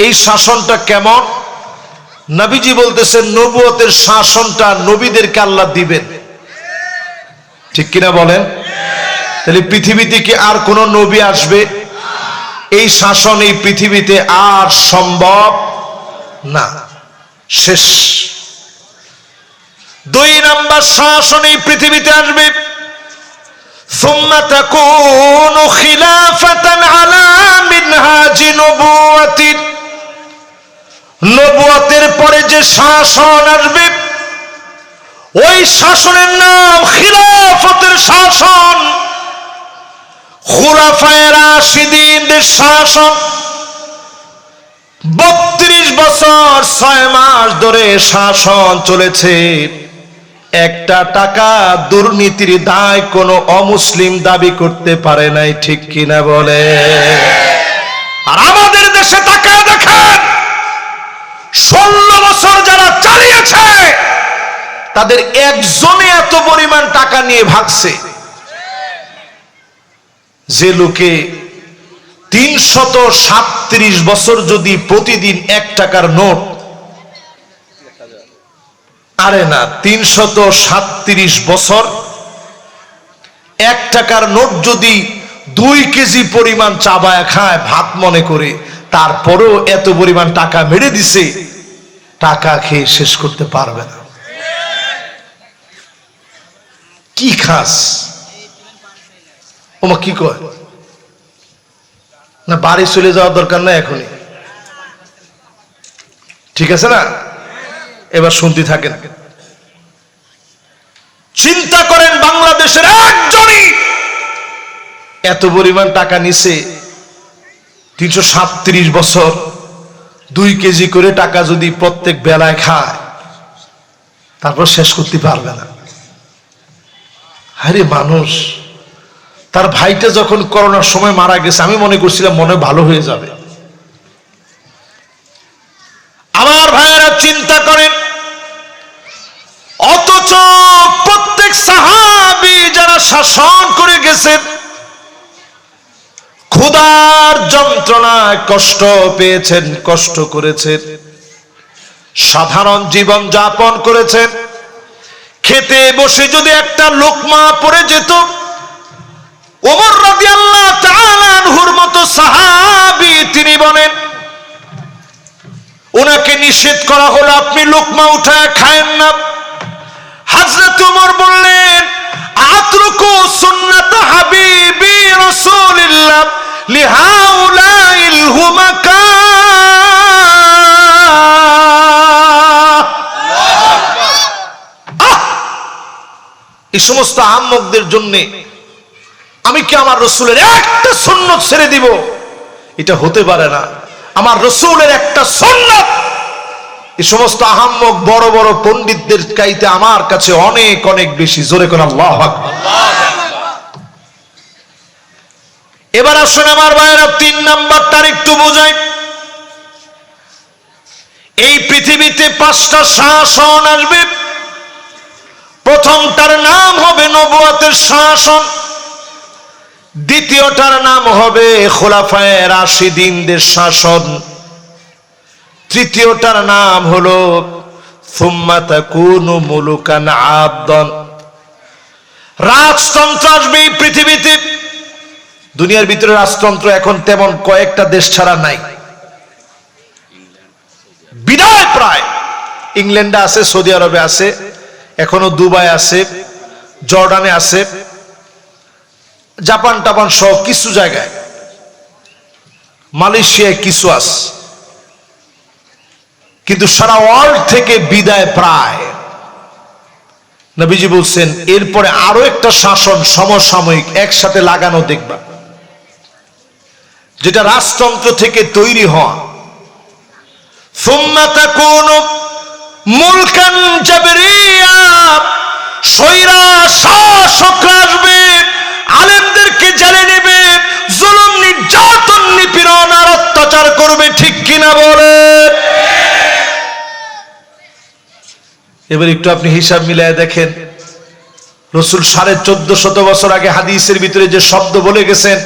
এই শাসনটা কেমন? নবীজি বলতেছেন নবুয়তের শাসনটা নবীদেরকে আল্লাহ দিবেন। ঠিক কিনা বলেন? তাহলে পৃথিবীতে কি আর কোন নবী আসবে? এই শাসন এই পৃথিবীতে আর সম্ভব না, শেষ। 2 নাম্বার শাসন এই পৃথিবীতে আসবে সুম্মা তাকুনু খিলাফাতান আলা মিনহাজি নবুওয়াতিন, নবুয়তের পরে যে শাসন আসবে ওই শাসনের নাম খিলাফতের শাসন, খুলাফায়ে রাশিদিনদের শাসন। 32 বছর 6 মাস ধরে শাসন চলেছে। একটা টাকা দুর্নীতির দায় কোন অমুসলিম দাবি করতে পারে নাই। ঠিক কিনা বলে? আর আমাদের দেশে তাকায় দেখেন 16 বছর যারা চালিয়েছে তাদের একজনে এত পরিমাণ টাকা নিয়ে ভাগছে যে লোকে 337 বছর যদি প্রতিদিন 1 টাকার নোট, আরে না 337 বছর 1 টাকার নোট যদি 2 কেজি পরিমাণ চাবায়া খায় ভাত মনে করে, তারপরেও এত পরিমাণ টাকা মেরে দিছে, টাকা খেয়ে শেষ করতে পারবে না। কি খাস? ওমা কি কয় না, বাড়ি চলে যাওয়ার দরকার না এখনই, ঠিক আছে না? এবার শুনতে থাকেন। চিন্তা করেন বাংলাদেশের একজনই এত পরিমাণ টাকা নিছে, 337 বছর 2 কেজি করে টাকা যদি প্রত্যেক বেলায় খায় তারপর শেষ করতে পারবে না। আরে মানুষ, তার ভাইটা যখন করোনার সময় মারা গেছে আমি মনে করছিলাম মনে ভালো হয়ে যাবে। আমার ভাইয়েরা চিন্তা করেন, অথচ প্রত্যেক সাহাবী যারা শাসন করে গেছেন ক্ষুধার যন্ত্রণায় কষ্ট পেয়েছেন, কষ্ট করেছেন, সাধারণ জীবন যাপন করেছেন। খেতে বসে যদি একটা লোকমা পড়ে যেত, ওমর রাদিয়াল্লাহু তাআলা আনহুর মতো সাহাবী তিনি বলেন নিষেধ করা হলো আপনি লোকমা উঠায় খায়েন না। হযরত ওমর বললেন আতরুকু সুন্নাত হাবিবি রাসূলিল্লাহ লিহাউলাইল হুমাকা। এই সমস্ত আহম্মকদের জন্য আমি কি আমার রাসূলের একটা সুন্নাত ছেড়ে দিব? এটা হতে পারে না। আমার রাসূলের একটা সুন্নাত এই সমস্ত আহম্মক বড় বড় পণ্ডিতদের চাইতে আমার কাছে অনেক অনেক বেশি। জোরে কোন আল্লাহু আকবার। এবার আসুন আমার ভাইরা 3 নাম্বারটার একটু বোঝাই। এই পৃথিবীতে 5টা শাসন আসবে। প্রথমটার নাম হবে নবুয়তের শাসন, দ্বিতীয়টার নাম হবে খোলাফায়ে রাশিদিনদের শাসন, তৃতীয়টার নাম হলো সুম্মা তাকুনু মুলুকান আবদান। রাজতন্ত্র আসবে এই পৃথিবীতে। দুনিয়ার ভিতরে রাজতন্ত্র এখন তেমন কয়েকটা দেশ ছাড়া নাই, বিদায় প্রায়। ইংল্যান্ডে আছে, সৌদি আরবে আছে, এখনো দুবাই আছে, জর্ডানে আছে, জাপান টাপান সব কিছু জায়গায়, মালয়েশিয়ায় কিছু আছে, কিন্তু সারা ওয়ার্ল্ড থেকে বিদায় প্রায়। নবীজি বলছেন এরপরে আরো একটা শাসন সমসাময়িক একসাথে লাগানো দেখবা, যেটা রাজতন্ত্র থেকে তৈরি হওয়া। সুম্মা তাকুনু মুলকান জাবরিয়া, সৈরা শাসকরা আসবে, আলেমদেরকে জেলে নেবে, জুলুম নির্যাতন নিপীড়ন আর অত্যাচার করবে। ঠিক কিনা বলে? এবার একটু আপনি হিসাব মিলায় দেখেন, রাসূল 1450 বছর আগে হাদিসের ভিতরে যে শব্দ বলে গেছেন,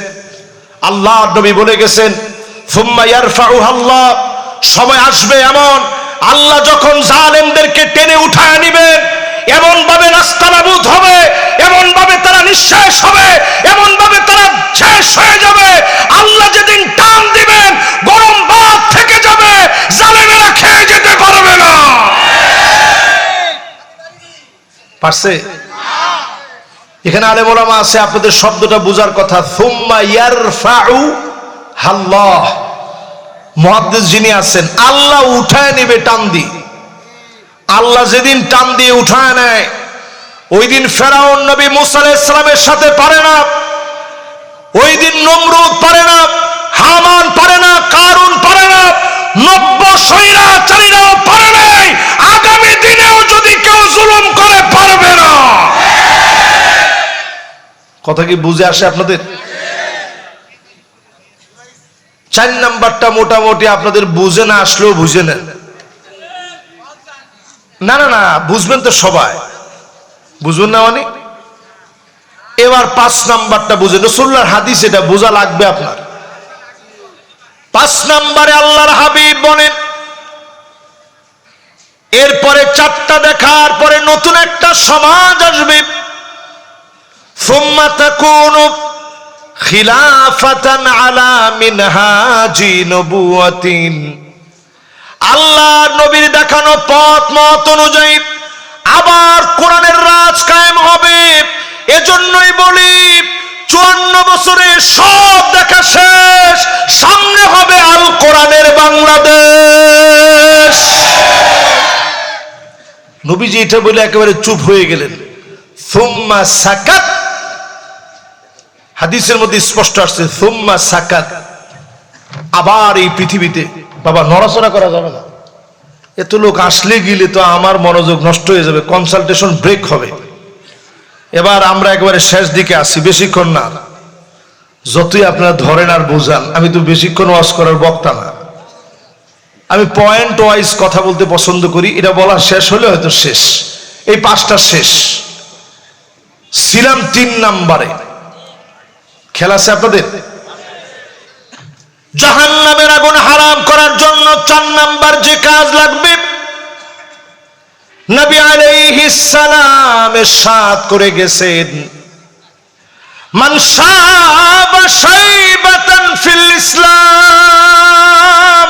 আল্লাহ নবী বলে গেছেন সুম্মা ইয়ারফাউহা আল্লাহ, সময় আসবে এমন আল্লাহ যখন জালেমদেরকে টেনে উঠায় নেবেন, এমন ভাবে নাস্তানাবুদ হবে, এমন ভাবে তারা নিঃশেষ হবে, এমন ভাবে তারা শেষ হয়ে যাবে। আল্লাহ যেদিন টান দিবেন গরম ভাত থেকে যাবে, জালেমেরা খেয়ে যেতে পারবে না। পারছে? এখানে আলেম ওলামা আছে, আপনাদের শব্দটা বোঝার কথা। সুম্মা ইয়ারফাউ আল্লাহ, মুহাদ্দিস যিনি আছেন, আল্লাহ উঠায় নেবে টান দিয়ে। আল্লাহ যেদিন টান দিয়ে উঠায় নেয়, ওই দিন ফেরাউন নবী মুসা আলাইহিস সালামের সাথে পারে না, ওই দিন নমরুদ পারে না, হামান পারে না, কারুন পারে না, 90 স্বৈরাচারীরাও পারে নাই। আগামী দিনেও যদি কেউ জুলুম করে পারবে না। কথা কি বুঝে আসে আপনাদের? 4 নাম্বারটা মোটামুটি আপনাদের বুঝে না আসলেও বুঝে নেন। না না না, বুঝবেন তো সবাই, বুঝবেন না মানে? এবার 5 নাম্বারটা বুঝেন, রাসূলুল্লাহর হাদিস, এটা বোঝা লাগবে আপনার। 5 নাম্বারে আল্লাহর হাবিব বলেন, এরপরে 4টা দেখার পরে নতুন একটা সমাজ আসবে। সুম্মা তাকুনু খিলাফাতান আলা মিনহাজি নবুওয়াতিন, আল্লাহর নবীর দেখানো পথ মত অনুযায়ী আবার কোরআনের রাজ কায়েম হবে। এজন্যই বলি 54 বছরে সব দেখা শেষ, সামনে হবে আল কোরআনের বাংলাদেশ। নবীজি এটা বলে একেবারে চুপ হয়ে গেলেন। সুম্মা সাকাত, হাদিসের মধ্যে স্পষ্ট আসছে সুম্মা সাকাত। আবার এই পৃথিবীতে বাবা নড়াচড়া করা যাবে না। এত লোক আসলে গেলে তো আমার মনোযোগ নষ্ট হয়ে যাবে, কনসালটেশন ব্রেক হবে। এবার আমরা একেবারে শেষ দিকে আসি, বেশিক্ষণ না। যতই আপনারা ধরেন আর বোঝান, আমি তো বেশিক্ষণ ওয়াজ করার বক্তা না। আমি পয়েন্ট ওয়াইজ কথা বলতে পছন্দ করি। এটা বলা শেষ হলে হয়তো শেষ, এই 5টা শেষ। ছিলাম 3 নাম্বারে। খেলা আছে আপনাদের? জাহান্নামের আগুন হারাম করার জন্য 4 নাম্বার যে কাজ লাগবে, নবী আলাইহিস সালাম ইরশাদ করে গেছেন, মান শাবা শাইবাতান ফিল ইসলাম,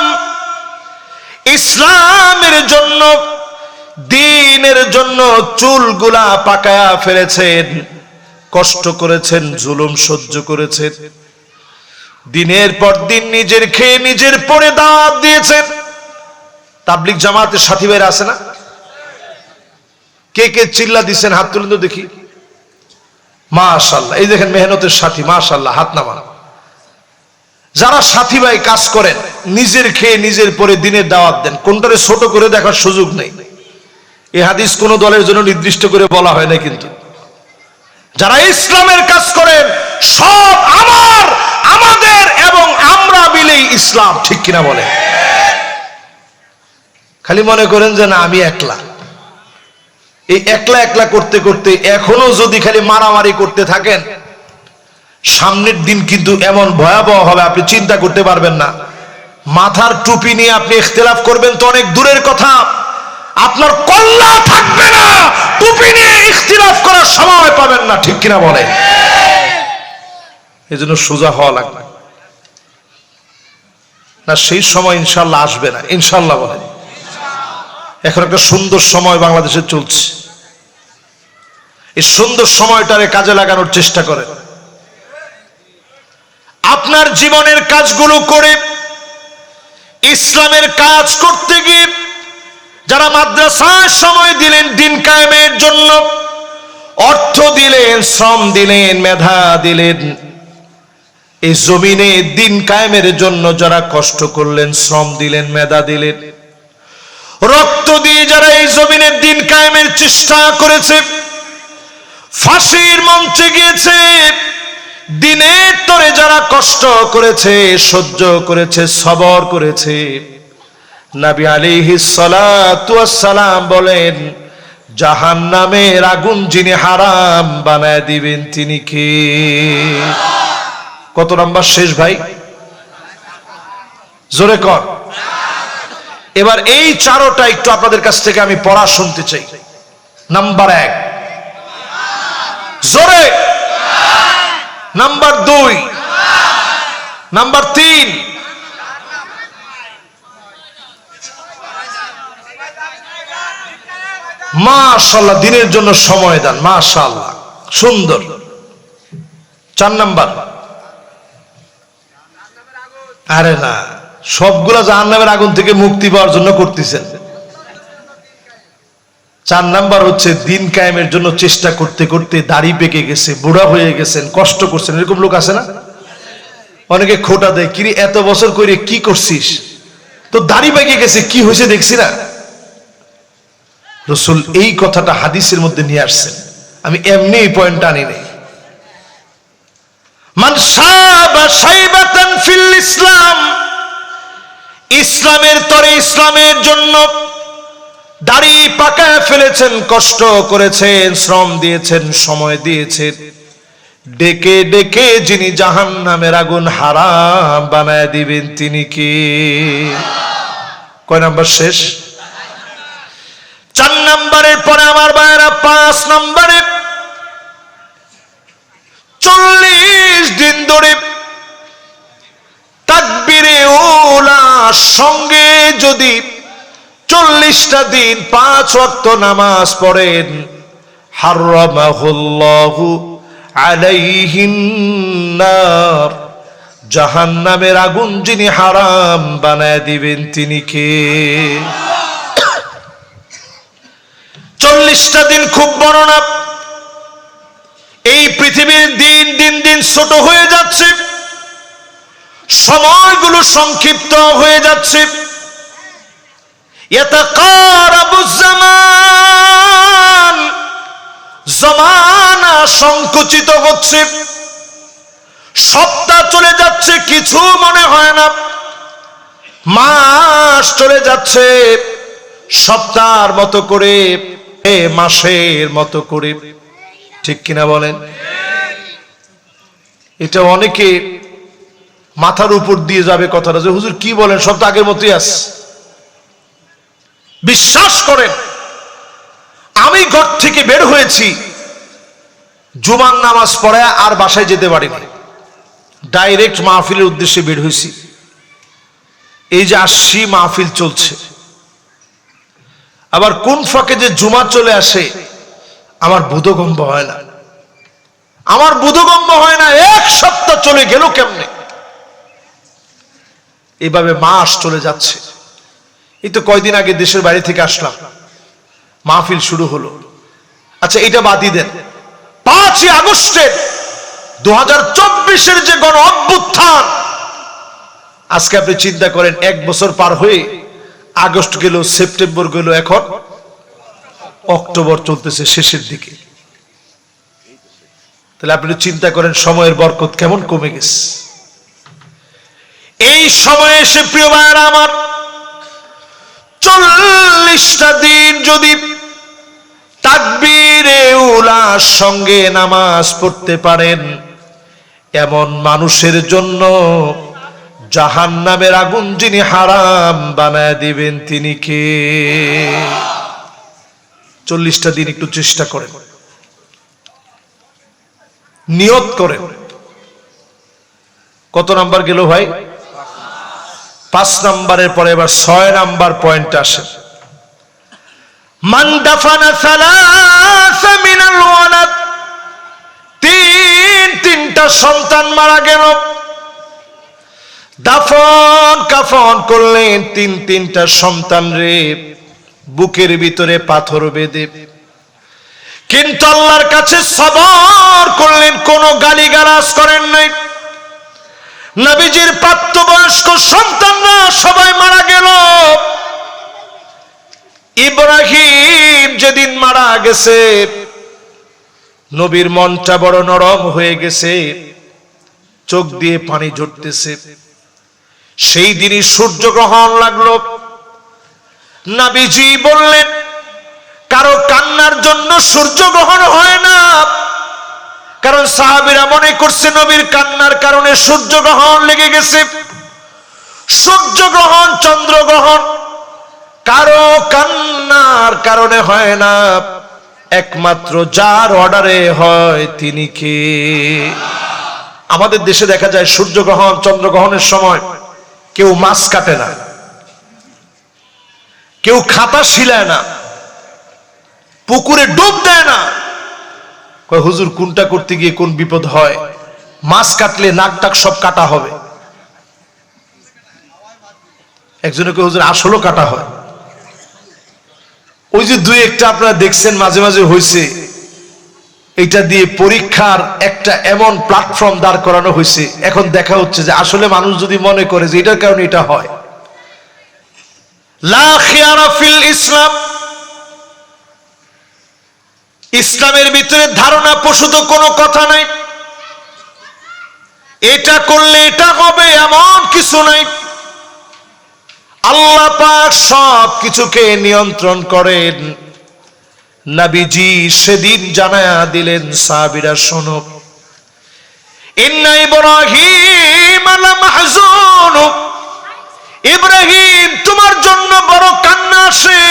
ইসলাম জন্য, দ্বীনের জন্য চুলগুলা পাকায়া ফেলেছেন, কষ্ট করেছেন, জুলুম সহ্য করেছেন, দিনের পর দিন নিজের খেয়ে নিজের পরে দাওয়াত দিয়েছেন। তাবলিগ জামাতের সাথী ভাইরা আছে না? কে কে চিল্লা দিচ্ছেন হাত তুলেন তো দেখি। মাশাআল্লাহ, এই দেখেন মেহনতের সাথী, মাশাআল্লাহ, হাত নামান। যারা সাথী ভাই কাজ করেন, নিজের খেয়ে নিজের পরে দিনের দাওয়াত দেন, কোনটারে ছোট করে দেখার সুযোগ নেই। এই হাদিস কোন দলের জন্য নির্দিষ্ট করে বলা হয় না, কিন্তু যারা ইসলামের কাজ করেন সব আমার, আমাদের এবং আমরা মিলেই ইসলাম, ঠিক কিনা বলে? খালি মনে করেন যে না আমি একলা। এই একলা একলা করতে করতে এখনো যদি খালি মারামারি করতে থাকেন, সামনের দিন কিন্তু এমন ভয়াবহ হবে আপনি চিন্তা করতে পারবেন না। মাথার টুপি নিয়ে আপনি ইখতিলাফ করবেন তো অনেক দূরের কথা, আপনার কল্লা থাকবে না, টুপি নিয়ে ইখতিলাফ করার সময় পাবেন না, ঠিক কিনা বলে? এজন্য সোজা হওয়া লাগবে না, সেই সময় ইনশাল্লাহ আসবে না, ইনশাল্লাহ বলে। এখন একটা সুন্দর সময় বাংলাদেশে চলছে, এই সুন্দর সময়টারে কাজে লাগানোর চেষ্টা করেন। আপনার জীবনের কাজগুলো করে ইসলামের কাজ করতে গিয়ে যারা মাদ্রাসায় সময় দিলেন দিন কায়েমের জন্য, অর্থ দিলেন, শ্রম দিলেন, মেধা দিলেন, এই জমিনে দিন কায়েমের জন্য যারা কষ্ট করলেন, শ্রম দিলেন, মেধা দিলেন, রক্ত দিয়ে যারা এই জমিনের দিন কায়েমের চেষ্টা করেছে, ফাঁসির মঞ্চে গিয়েছে, দিনের তরে যারা কষ্ট করেছে, সহ্য করেছে, সবর করেছে, নবী আলাইহিস সালাতু ওয়াস সালাম বলেন জাহান্নামের আগুন যিনি হারাম বানায় দিবেন তিনি কে? কত নাম্বার শেষ ভাই? জোরে কর। এবার এই চারোটা একটু আপনাদের কাছ থেকে আমি পড়া শুনতে চাই। নাম্বার 1 জোরে, নাম্বার 2, নাম্বার 3, মাশাআল্লাহ দিনের জন্য সময় দান, মাশাআল্লাহ সুন্দর। 4 নাম্বার, আরে না, সবগুলা জাহান্নামের আগুন থেকে মুক্তি পাওয়ার জন্য করতেছেন। 4 নাম্বার হচ্ছে দিন কায়েমের জন্য চেষ্টা করতে করতে দাড়ি পেকে গেছে, বুড়া হয়ে গেছেন, কষ্ট করছেন, এরকম লোক আছে না? অনেকে খোটা দেয়, কিরে এত বছর করে কি করছিস, তো দাড়ি পেকে গেছে, কি হয়েছে দেখছি না? রাসূল এই কথাটা হাদিসের মধ্যে নিয়ে আসছেন, আমি এমনি এই পয়েন্ট আনি নাই। মান শাবা শাইবাতান ফিল ইসলাম, ইসলামের তরে, ইসলামের জন্য দাড়ি পাকায় ফেলেছেন, কষ্ট করেছেন, শ্রম দিয়েছেন, সময় দিয়েছেন, ডেকে ডেকে যিনি জাহান্নামের আগুন হারাম বানায় দিবেন তিনি কে? কয় নাম্বার শেষ? 4 নাম্বারের পরে আমার ভাইরা 5 নাম্বারে 40 দিন ধরে তাকবীরে উলা সঙ্গে যদি 40টা দিন 5 ওয়াক্ত নামাজ পড়েন, হারামাহুল্লাহু আলাইহিন নার, জাহান্নামের আগুন যিনি হারাম বানায় দিবেন তিনি কে? 40টা দিন খুব বড় না, এই পৃথিবীর দিন দিন দিন ছোট হয়ে যাচ্ছে, সময়গুলো সংক্ষিপ্ত হয়ে যাচ্ছে, ইয়াতাকারাবুজ জামান, জামানা সংকুচিত হচ্ছে, সপ্তাহ চলে যাচ্ছে কিছু মনে হয় না, মাস চলে যাচ্ছে সপ্তাহের মতো করে, মাসের মতো করে, ঠিক কিনা বলেন? এটা অনেকে মাথার উপর দিয়ে যাবে কথাটা, যে হুজুর কি বলেন, সব তো আগের মতোই আছে। বিশ্বাস করেন, আমি ঘর থেকে বের হয়েছি, জুমার নামাজ পড়ে আর বাসায় যেতে পারিনি, ডাইরেক্ট মাহফিলের উদ্দেশ্যে বের হয়েছি। এই যে আসছি, মাহফিল চলছে, আবার কোন ফাঁকে যে জুমা চলে আসে আমার বোধগম্য হয় না, আমার বোধগম্য হয় না। এক সপ্তাহ চলে গেল কেমনে, এইভাবে মাস চলে যাচ্ছে। এই তো কয়দিন আগে দেশের বাইরে থেকে আসলাম, মাহফিল শুরু হলো। আচ্ছা এটা বাদই দেন, 5ই আগস্টের 2024-এর যে গণ অভ্যুত্থান, আজকে আপনি চিন্তা করেন 1 বছর পার হয়ে আগস্ট গেল, সেপ্টেম্বর গেল, এখন অক্টোবর চলতেছে শেষের দিকে। তাহলে আপনি চিন্তা করেন সময়ের বরকত কেমন কমে গেছে। এই সময়ে এসে প্রিয় ভাইরা আমার 40টা দিন যদি তাকবীরে উলার সঙ্গে নামাজ পড়তে পারেন, এমন মানুষের জন্য জাহান্নামের আগুন যিনি হারাম বানায় দিবেন তিনি কে? 40টা দিন একটু চেষ্টা করেন, নিয়ত করেন। কত নাম্বার গেল ভাই? 5 নাম্বারের পরে এবার 6 নাম্বার পয়েন্ট আসে। মান দাফানা সালাসা মিনাল ওয়ালাদ, তিনটা সন্তান মারা গেল, দাফন কাফন করলেন তিনটা সন্তান রে, বুকের ভিতরে পাথর বেঁধে, কিন্তু আল্লাহর কাছে সবর করলেন, কোনো গালিগালাজ করেন নাই। নবীজির প্রাপ্তবয়স্ক সন্তানরা সবাই মারা গেল। ইব্রাহিম যেদিন মারা গেছে, নবীর মনটা বড় নরম হয়ে গেছে, চোখ দিয়ে পানি ঝরতেছে। সেই দিনই সূর্যগ্রহণ লাগলো। নবীজি বললেন, কারো কান্নার জন্য সূর্যগ্রহণ হয় না, কারণ সাহাবীরা মনে করছে নবীর কান্নার কারণে সূর্যগ্রহণ লেগে গেছে। সূর্যগ্রহণ, চন্দ্রগ্রহণ কারো কান্নার কারণে হয় না, একমাত্র যার অর্ডারে হয় তিনি কে? আমাদের দেশে দেখা যায় সূর্যগ্রহণ, চন্দ্রগ্রহণের সময় কেউ মাছ কাটে না, কেউ খাতা শিলায় না, পুকুরে ডুব দেয় না। কয় হুজুর কোনটা করতে গিয়ে কোন বিপদ হয়, মাছ কাটলে নাক টাক সব কাটা হবে। একজনে কয় হুজুর আসলেও কাটা হয়। ওই যে 2-1টা আপনারা দেখছেন মাঝে মাঝে হয়েছে, এটা দিয়ে পরীক্ষার একটা এমন প্ল্যাটফর্ম দাঁড় করানো হয়েছে। এখন দেখা হচ্ছে যে আসলে মানুষ যদি মনে করে যে এটার কারণে এটা হয়। লা খিয়ারা ফিল ইসলাম, ইসলামের ভিতরে ধারণা প্রসূত কোনো কথা নাই, এটা করলে এটা হবে এমন কিছু নাই। আল্লাহ পাক সব কিছুকে নিয়ন্ত্রণ করেন। নবীজি সেদিন জানায়া দিলেন, সাহাবীরা শোনো, ইন্না ইব্রাহিম লামাহজুন, ইব্রাহিম তোমার জন্য বড় কান্না আসে,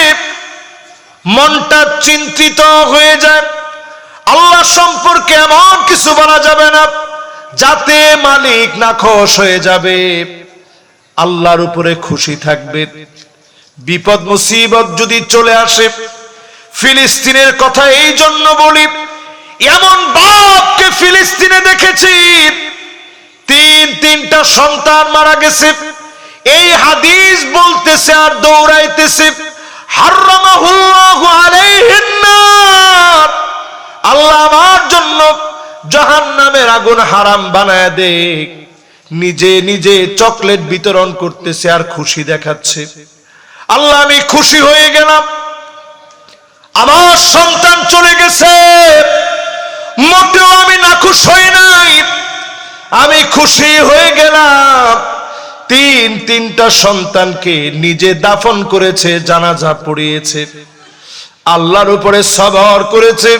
মনটা চিন্তিত হয়ে যায়। আল্লাহ সম্পর্কে এমন কিছু বলা যাবে না যাতে মালিক নাখোশ হয়ে যাবে, আল্লাহর উপরে খুশি থাকবে। বিপদ মুসিবত যদি চলে আসে, ফিলিস্তিনের কথা এই জন্য বলি, এমন বাপকে ফিলিস্তিনে দেখেছি, তিনটা সন্তান মারা গেছে। এই হাদিস বলতেছে আর দৌড়াইতেছে, হারামাহুল্লাহু আলাইহিন নার, আল্লাহ আমার জন্য জাহান্নামের আগুন হারাম বানায় দে। নিজে নিজে চকলেট বিতরণ করতেছে আর খুশি দেখাচ্ছে। আল্লাহ আমি খুশি হয়ে গেলাম, আমার সন্তান চলে গেছে, মোটেও আমি নাখুশ হই নাই, আমি খুশি হয়ে গেলাম। তিনটা সন্তানকে নিজে দাফন করেছে, জানাজা পড়িয়েছে, আল্লাহর উপরে সবর করেছে।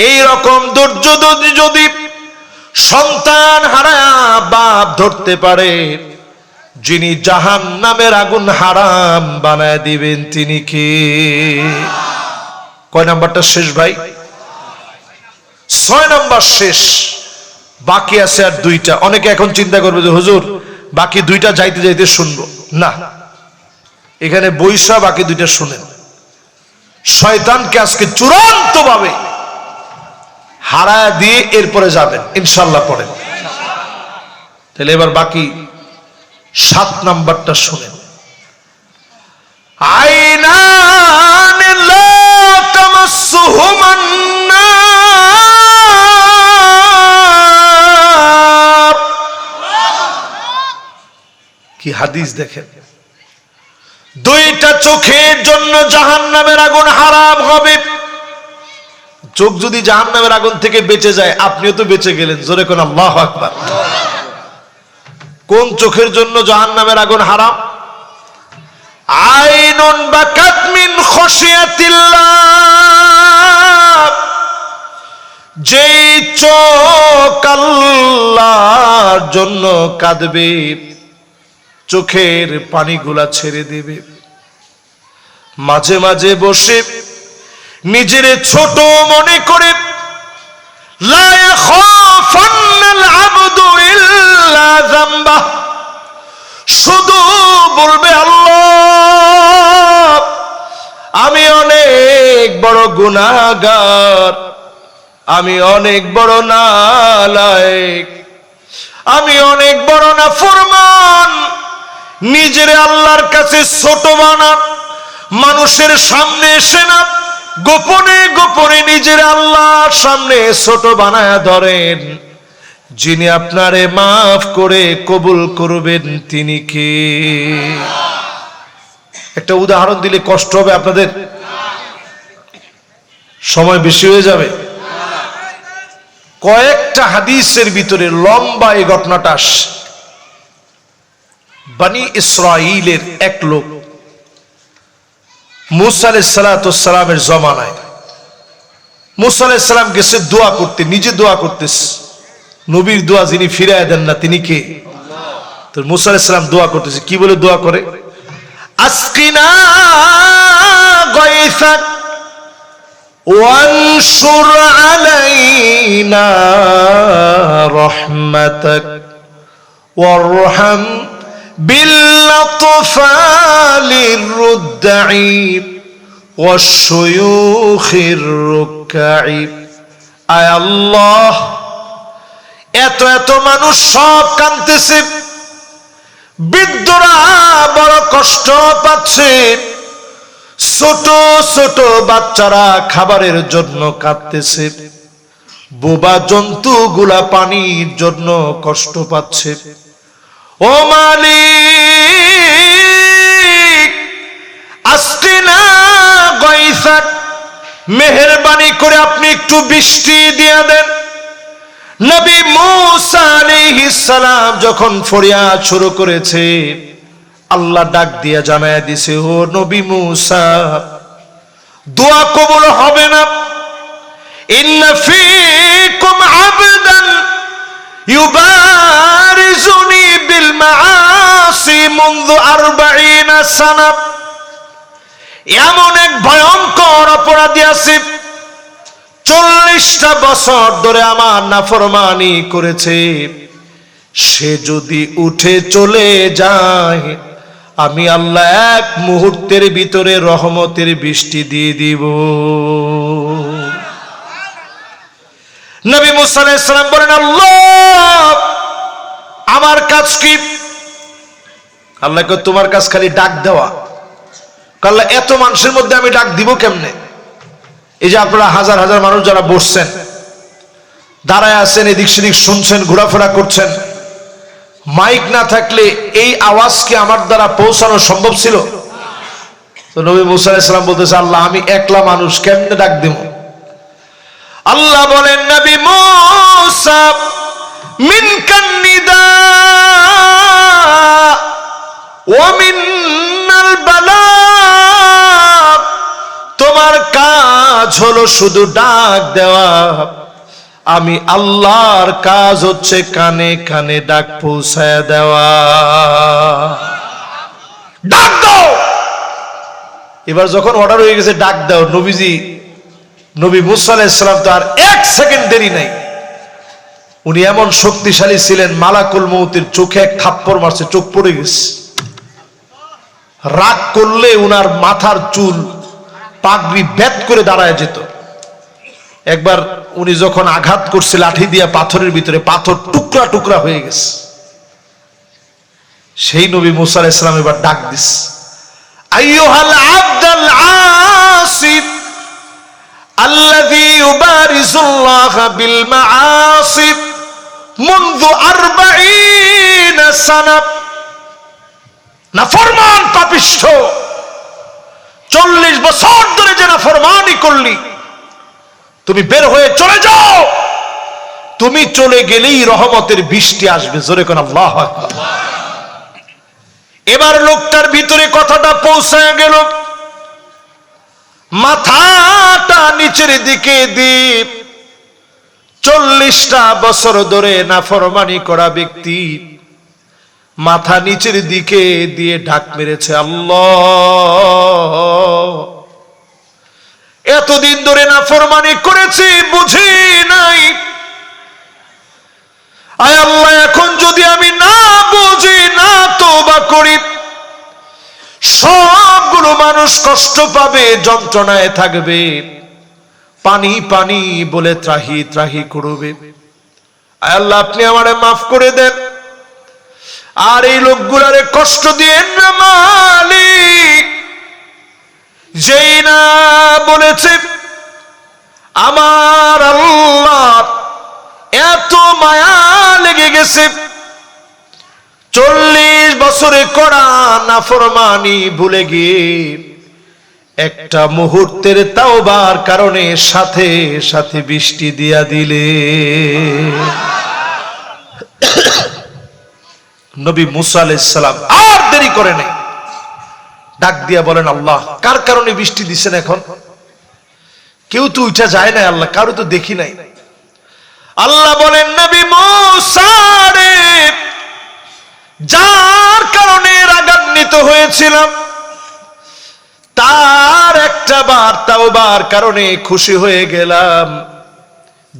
এই রকম ধৈর্য যদি সন্তান হারায়া বাপ ধরতে পারে, যিনি জাহান্নামের আগুন হারাম বানায় দিবেন তিনি কে? কয় নাম্বারটা শেষ ভাই? 6 নাম্বার শেষ, বাকি আছে আর 2টা। অনেকে এখন চিন্তা করবে যে হুজুর বাকি 2টা যাইতে যাইতে শুনবো না, এখানে বৈশা বাকি 2টা শুনেন। শয়তানকে আজকে চূড়ান্ত ভাবে হারায় দিয়ে এরপরে যাবেন ইনশাআল্লাহ। পড়েন তাহলে এবার বাকি 7 নাম্বারটা শুনেন। আইনান লা তামাসসুহুমান নার। কি হাদিস দেখেন, দুইটা চোখের জন্য জাহান্নামের আগুন হারাম হবে। চোখ যদি জাহান্নামের আগুন থেকে বেঁচে যায়, আপনিও তো বেঁচে গেলেন। জোরে কোন আল্লাহু আকবার। কোন চোখের জন্য জাহান্নামের আগুন হারাম? আইনুন বাকাত মিন খশিয়াতিল্লাহ, যেই চোখ আল্লাহর জন্য কাঁদবে, চোখের পানিগুলা ছেড়ে দেবে। মাঝে মাঝে বসে নিজের ছোট মনে করে লা ইয়াখাফান্নাল আবদু ইল্লা যামবাহ, শুধু বলবে আল্লাহ আমি অনেক বড় গুনাহগার, আমি অনেক বড় নালায়েক, আমি অনেক বড় নাফরমান। নিজের আল্লাহর কাছে ছোট বানান, মানুষের সামনে এসে না, গোপনে গোপনে নিজের আল্লাহর সামনে ছোট বানায়া ধরেন। যিনি আপনারে মাফ করে কবুল করবেন তিনি কে? একটা উদাহরণ দিলে কষ্ট হবে আপনাদের, সময় বেশি হয়ে যাবে। কয়েকটা হাদিসের ভিতরে লম্বা এই ঘটনাটা আসে। বনি ইসরাইলের এক লোক মুসা আলাইহিস সালামের জমানায়, মুসা আলাইহিস সালাম গেছে দোয়া করতে, নিজে দোয়া করতেছে। নবীর দোয়া যিনি ফিরায় দেন না তিনি কে? তো মুসা আলাইহিস সালাম দোয়া করতেছে। কি বলে দোয়া করে? আসকিনা গায়সাক ওয়ানশুর আলাইনা রাহমাতাক ওয়ারহাম বিল্লাতফালির রুদ্দাই ওয়াশয়ুখির রুকআই। আয় আল্লাহ, এত এত মানুষ সব কাঁদতেছে, বৃদ্ধরা বড় কষ্ট পাচ্ছে, ছোট ছোট বাচ্চারা খাবারের জন্য কাঁদতেছে, বোবা জন্তুগুলা পানির জন্য কষ্ট পাচ্ছে। ও মালিক, আসকিনা গায়সাক, মেহেরবানি করে আপনি একটু বৃষ্টি দিয়ে দেন। নবী মুসা আলাইহিস সালাম যখন ফরিয়াদ শুরু করেছে, আল্লাহ ডাক দিয়া জানায়া দিছে, ও নবী মুসা, দোয়া কবুল হবে না। ইন্না ফীকুম আবদান ইউবারিজুনি বিল মাআসি মুনযু 40 সানা। এমন এক ভয়ঙ্কর অপরাধী আছে, 40টা বছর ধরে আমার নাফরমানি করেছে। সে যদি উঠে চলে যায়, আমি আল্লাহ এক মুহূর্তের ভিতরে রহমতের বৃষ্টি দিয়ে দিব। নবী মুসা আলাইহিস সালাম বলেন, আল্লাহ আমার কাজ কি? আল্লাহ কয়, তোমার কাজ খালি ডাক দেওয়া। আল্লাহ, এত মানুষের মধ্যে আমি ডাক দিব কেমনে? এই যে আপনারা হাজার হাজার মানুষ যারা বসছেন, দাঁড়ায় আছেন, এদিক সেদিক শুনছেন, ঘোরাফেরা করছেন, মাইক না থাকলে এই আওয়াজ কি আমার দ্বারা পৌঁছানো সম্ভব ছিল? তো নবী মুসা আলাইহিস সালাম বলতেছে, আল্লাহ আমি একলা মানুষ, কেমনে ডাক দেব? আল্লাহ বলেন, নবী মুসা মিনকান নিদা ওয়া মিনাল বালা, তোমার কাজ হলো শুধু ডাক দেওয়া, আমি আল্লাহর কাজ হচ্ছে কানে কানে ডাক পৌঁছায় দেওয়া। ডাক দাও। এবার যখন অর্ডার হয়ে গেছে ডাক দাও, নবী মুসা আলাইহিস সালাম তো আর 1 সেকেন্ড দেরি নাই। উনি এমন শক্তিশালী ছিলেন, মালাকুল মউতের চোখে এক থাপ্পড় মারছে, চোখ পড়ে গেছে। রাগ করলে উনার মাথার চুল পাগড়ি বেত করে দাঁড়ায় যেত। একবার উনি যখন আঘাত করছে লাঠি দিয়া পাথরের ভিতরে, পাথর টুকরা টুকরা হয়ে গেছে। সেই নবী মুসা আলাইহিস সালাম এবার ডাক দিস, আইয়ুহাল আবদাল আসিফ আল্লাযী ইউবারিজুল্লাহ বিল মাআসি মুনযু 40 সানা। নাফরমান পাপিষ্ঠ, 40 বছর ধরে যে নাফরমানি করলি, তুমি বের হয়ে চলে যাও। তুমি চলে গেলেই রহমতের বৃষ্টি আসবে। জোরে কোন আল্লাহু আকবার। এবার লোকটার ভিতরে কথাটা পৌঁছায় গেল, মাথাটা নিচের দিকে দিয়ে 40টা বছর ধরে নাফরমানি করা ব্যক্তি মাথা নিচের দিকে দিয়ে ঢাক মেরেছে, আল্লাহ এতদিন ধরে নাফরমানি করেছি, বুঝি নাই। আয় আল্লাহ, এখন যদি আমি না বুঝি, না তওবা করি, সবগুলো মানুষ কষ্ট পাবে, যন্ত্রণায় থাকবে, পানি পানি বলে ত্রাহি ত্রাহি করবে। আয় আল্লাহ, আপনি আমারে মাফ করে দেন, আর এই লোকগুলারে কষ্ট দিয়েন না মালিক। যেই না বলেছে আমার আল্লাহ এত মায়া লেগে গেছে, 40 বছরে করা নাফরমানি ভুলে গিয়ে একটা মুহূর্তের তাওবার কারণে সাথে সাথে বৃষ্টি দিয়া দিলে। নবী মুসা আলাইহিস সালাম আর দেরি করে নাই, ডাক দিয়া বলেন, আল্লাহ কার কারণে বৃষ্টি দিচ্ছেন? এখন কেউ তো উঠা যায় না আল্লাহ, কারো তো দেখি নাই। আল্লাহ বলেন, নবী মুসা রে, যার কারণে রাগান্বিত হয়েছিলাম তার একটা বার তাওবার কারণে খুশি হয়ে গেলাম,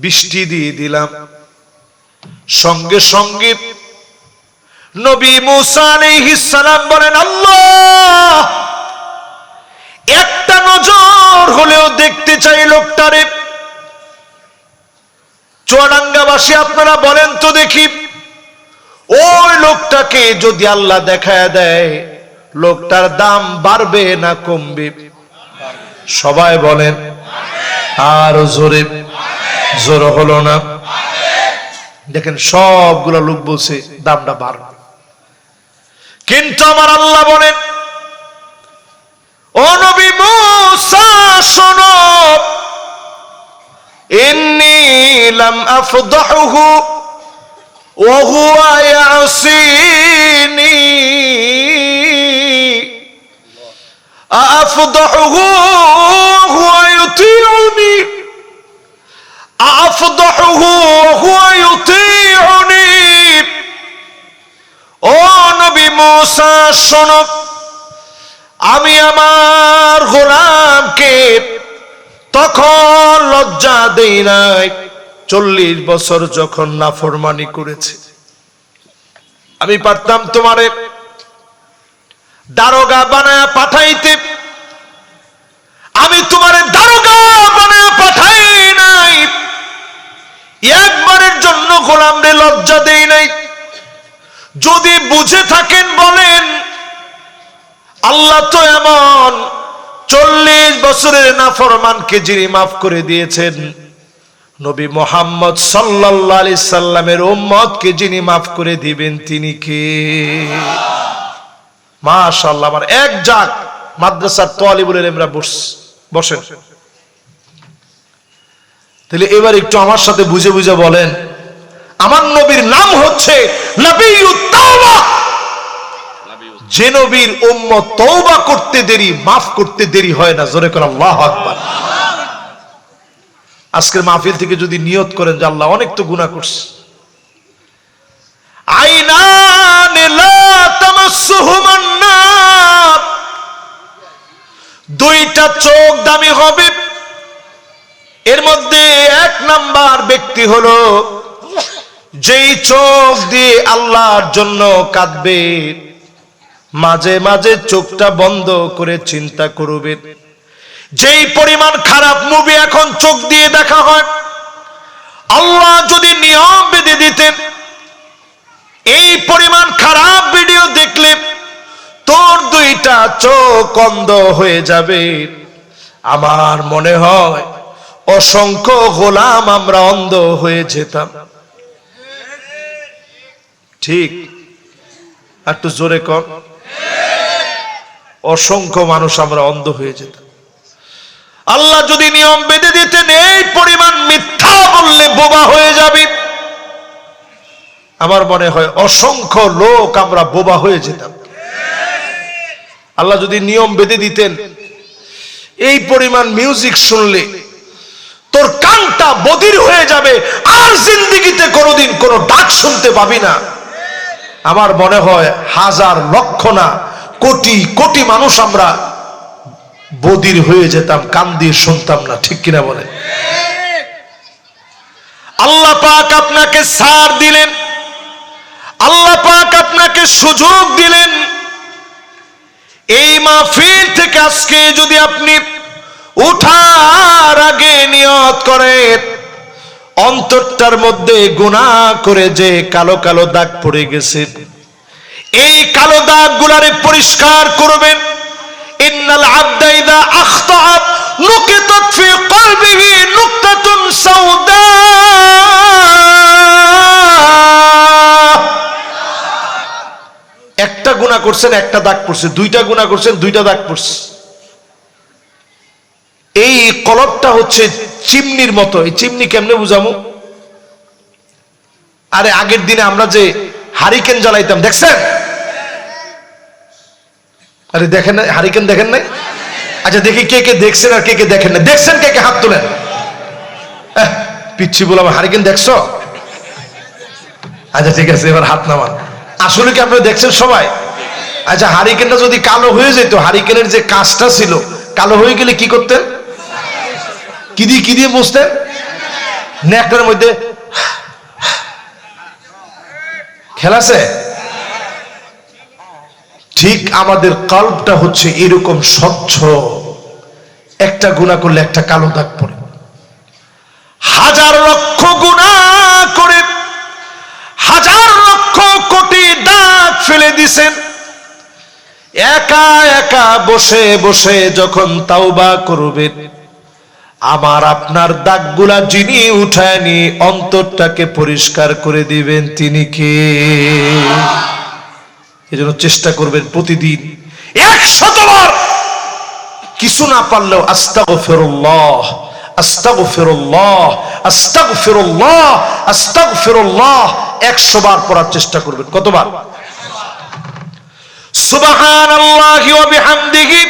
বৃষ্টি দিয়ে দিলাম। সঙ্গে সঙ্গে নবী মুসা আলাইহিস সালাম বলেন, আল্লাহ একটা নজর হলেও দেখতে চাই লোকটারে। চুয়াডাঙ্গাবাসী আপনারা বলেন তো দেখি, ওই লোকটাকে যদি আল্লাহ দেখায় দেয়, লোকটার দাম বাড়বে না কমবে? সবাই বলেন আর জোরে। জোর হলো না। দেখেন সবগুলো লোক বলছে দামটা বাড়বে, কিন্তু আমার আল্লাহ বলেন, ও নবী মুসা শোনো, ইন্নী লাম আফদাহুহু ওয়া হুয়া ইয়াসিনি আফদাহুহু ওয়া হুয়া ইউতিউনি আফদাহুহু ওয়া হুয়া ইউতিউনি। ও নবী মুসা শোনো, আমি আমার গোলামকে তখন লজ্জা দেই নাই 40 বছর যখন নাফরমানি করেছে। আমি পারতাম তোমারে দারোগা বানায়া পাঠাইতে, আমি তোমারে দারোগা বানায়া পাঠাই নাই। একবারের জন্য গোলামরে লজ্জা দেই নাই। যদি বুঝে থাকেন বলেন, আল্লাহ তো এমন 40 বছরের নাফরমানকে যিনি মাফ করে দিয়েছেন, নবী মুহাম্মদ সাল্লাল্লাহু আলাইহি সাল্লামের উম্মতকে যিনি মাফ করে দিবেন তিনি কে? মাশাআল্লাহ। আমার এক জাগ মাদ্রাসার তালিবুল ইলমরা বসেন। তাহলে এবার একটু আমার সাথে বুঝে বুঝে বলেন, আমার নবীর নাম হচ্ছে নবিয়্যুত তাওবা। যে নবীর উম্মত তওবা করতে দেরি, মাফ করতে দেরি হয় না। জোরে করে আল্লাহু আকবার। আজকের মাহফিল থেকে যদি নিয়ত করেন যে আল্লাহ অনেক তো গুনাহ করছি, আইনান লা তামাসসুহুমান নার, দুইটা চোখ দামি হবে। এর মধ্যে 1 নাম্বার ব্যক্তি হলো যেই চোখ দিয়ে আল্লাহর জন্য কাঁদবে, মাঝে মাঝে চোখটা বন্ধ করে চিন্তা করবে যেই পরিমাণ খারাপ মুভি এখন চোখ দিয়ে দেখা হয়, আল্লাহ যদি নিয়ম বেঁধে দিতেন এই পরিমাণ খারাপ ভিডিও দেখলে তোর দুইটা চোখ অন্ধ হয়ে যাবে, আমার মনে হয় অসংখ্য গোলাম আমরা অন্ধ হয়ে যেতাম। ঠিক, একটু জোরে কর। অসংখ্য মানুষ আমরা অন্ধ হয়ে যেতাম। আল্লাহ যদি নিয়ম বেঁধে দিতেন এই পরিমাণ মিথ্যা বললে বোবা হয়ে যাবে, আমার মনে হয় অসংখ্য লোক আমরা বোবা হয়ে যেতাম। আল্লাহ যদি নিয়ম বেঁধে দিতেন এই পরিমাণ মিউজিক শুনলে তোর কানটা বধির হয়ে যাবে, আর জিন্দেগিতে কোনোদিন কোনো ডাক শুনতে পাবি না, আমার মনে হয় হাজার লক্ষ না কোটি কোটি মানুষ আমরা বধির হয়ে যেতাম, কান দিয়ে শুনতাম না। ঠিক কিনা বলেন? আল্লাহ পাক আপনাকে ছাড় দিলেন, আল্লাহ পাক আপনাকে সুযোগ দিলেন। এই মাহফিল থেকে আজকে যদি আপনি উঠার আগে নিয়ত করেন অন্তরটার মধ্যে গুনাহ করে যে কালো কালো দাগ পড়ে গেছে, এই কালো দাগ গুলারে পরিষ্কার করবেন। ইন্নাল আবদা ইযা আখতা নুকিতাত ফি কলবিহি নুকতাতুন সাউদা, একটা গুনাহ করছেন একটা দাগ পড়ছে, দুইটা গুনাহ করছেন দুইটা দাগ পড়ছে। এই কলবটা হচ্ছে চিমনির মতো। এই চিমনি কেমনে বুঝামু? আরে আগের দিনে আমরা যে হারিকেন জ্বালাইতাম দেখছেন? আরে দেখেন না, হারিকেন দেখেন নাই? আচ্ছা দেখি কে কে দেখছেন আর কে কে দেখেন না। দেখছেন কে কে হাত তোলেন। পিচ্ছি বললাম, হারিকেন দেখছো? আচ্ছা ঠিক আছে, এবার হাত নামান। আসলে কি আপনারা দেখছেন সবাই? আচ্ছা হারিকেনটা যদি কালো হয়ে যেত, হারিকেনের যে কাজটা ছিল কালো হয়ে গেলে কি করতেন? কি দিয়ে মুছতেন? নেকটার মধ্যে খেলাছে। ঠিক আমাদের কলবটা হচ্ছে এরকম স্বচ্ছ, একটা গুনাহ করলে একটা কালো দাগ পড়ে। হাজার লক্ষ গুনাহ করে হাজার লক্ষ কোটি দাগ ফেলে দিছেন, একা একা বসে বসে যখন তাওবা করবেন, আমার আপনার দাগগুলা যিনি উঠায় নি অন্তরটাকে পরিষ্কার করে দিবেন তিনি কে? এজন্য চেষ্টা করবেন প্রতিদিন 100 বার, কিছু না পারলেও আস্তাগফিরুল্লাহ আস্তাগফিরুল্লাহ আস্তাগফিরুল্লাহ আস্তাগফিরুল্লাহ 100 বার পড়ার চেষ্টা করবেন। কতবার? সুবহানাল্লাহি ওয়া বিহামদিহি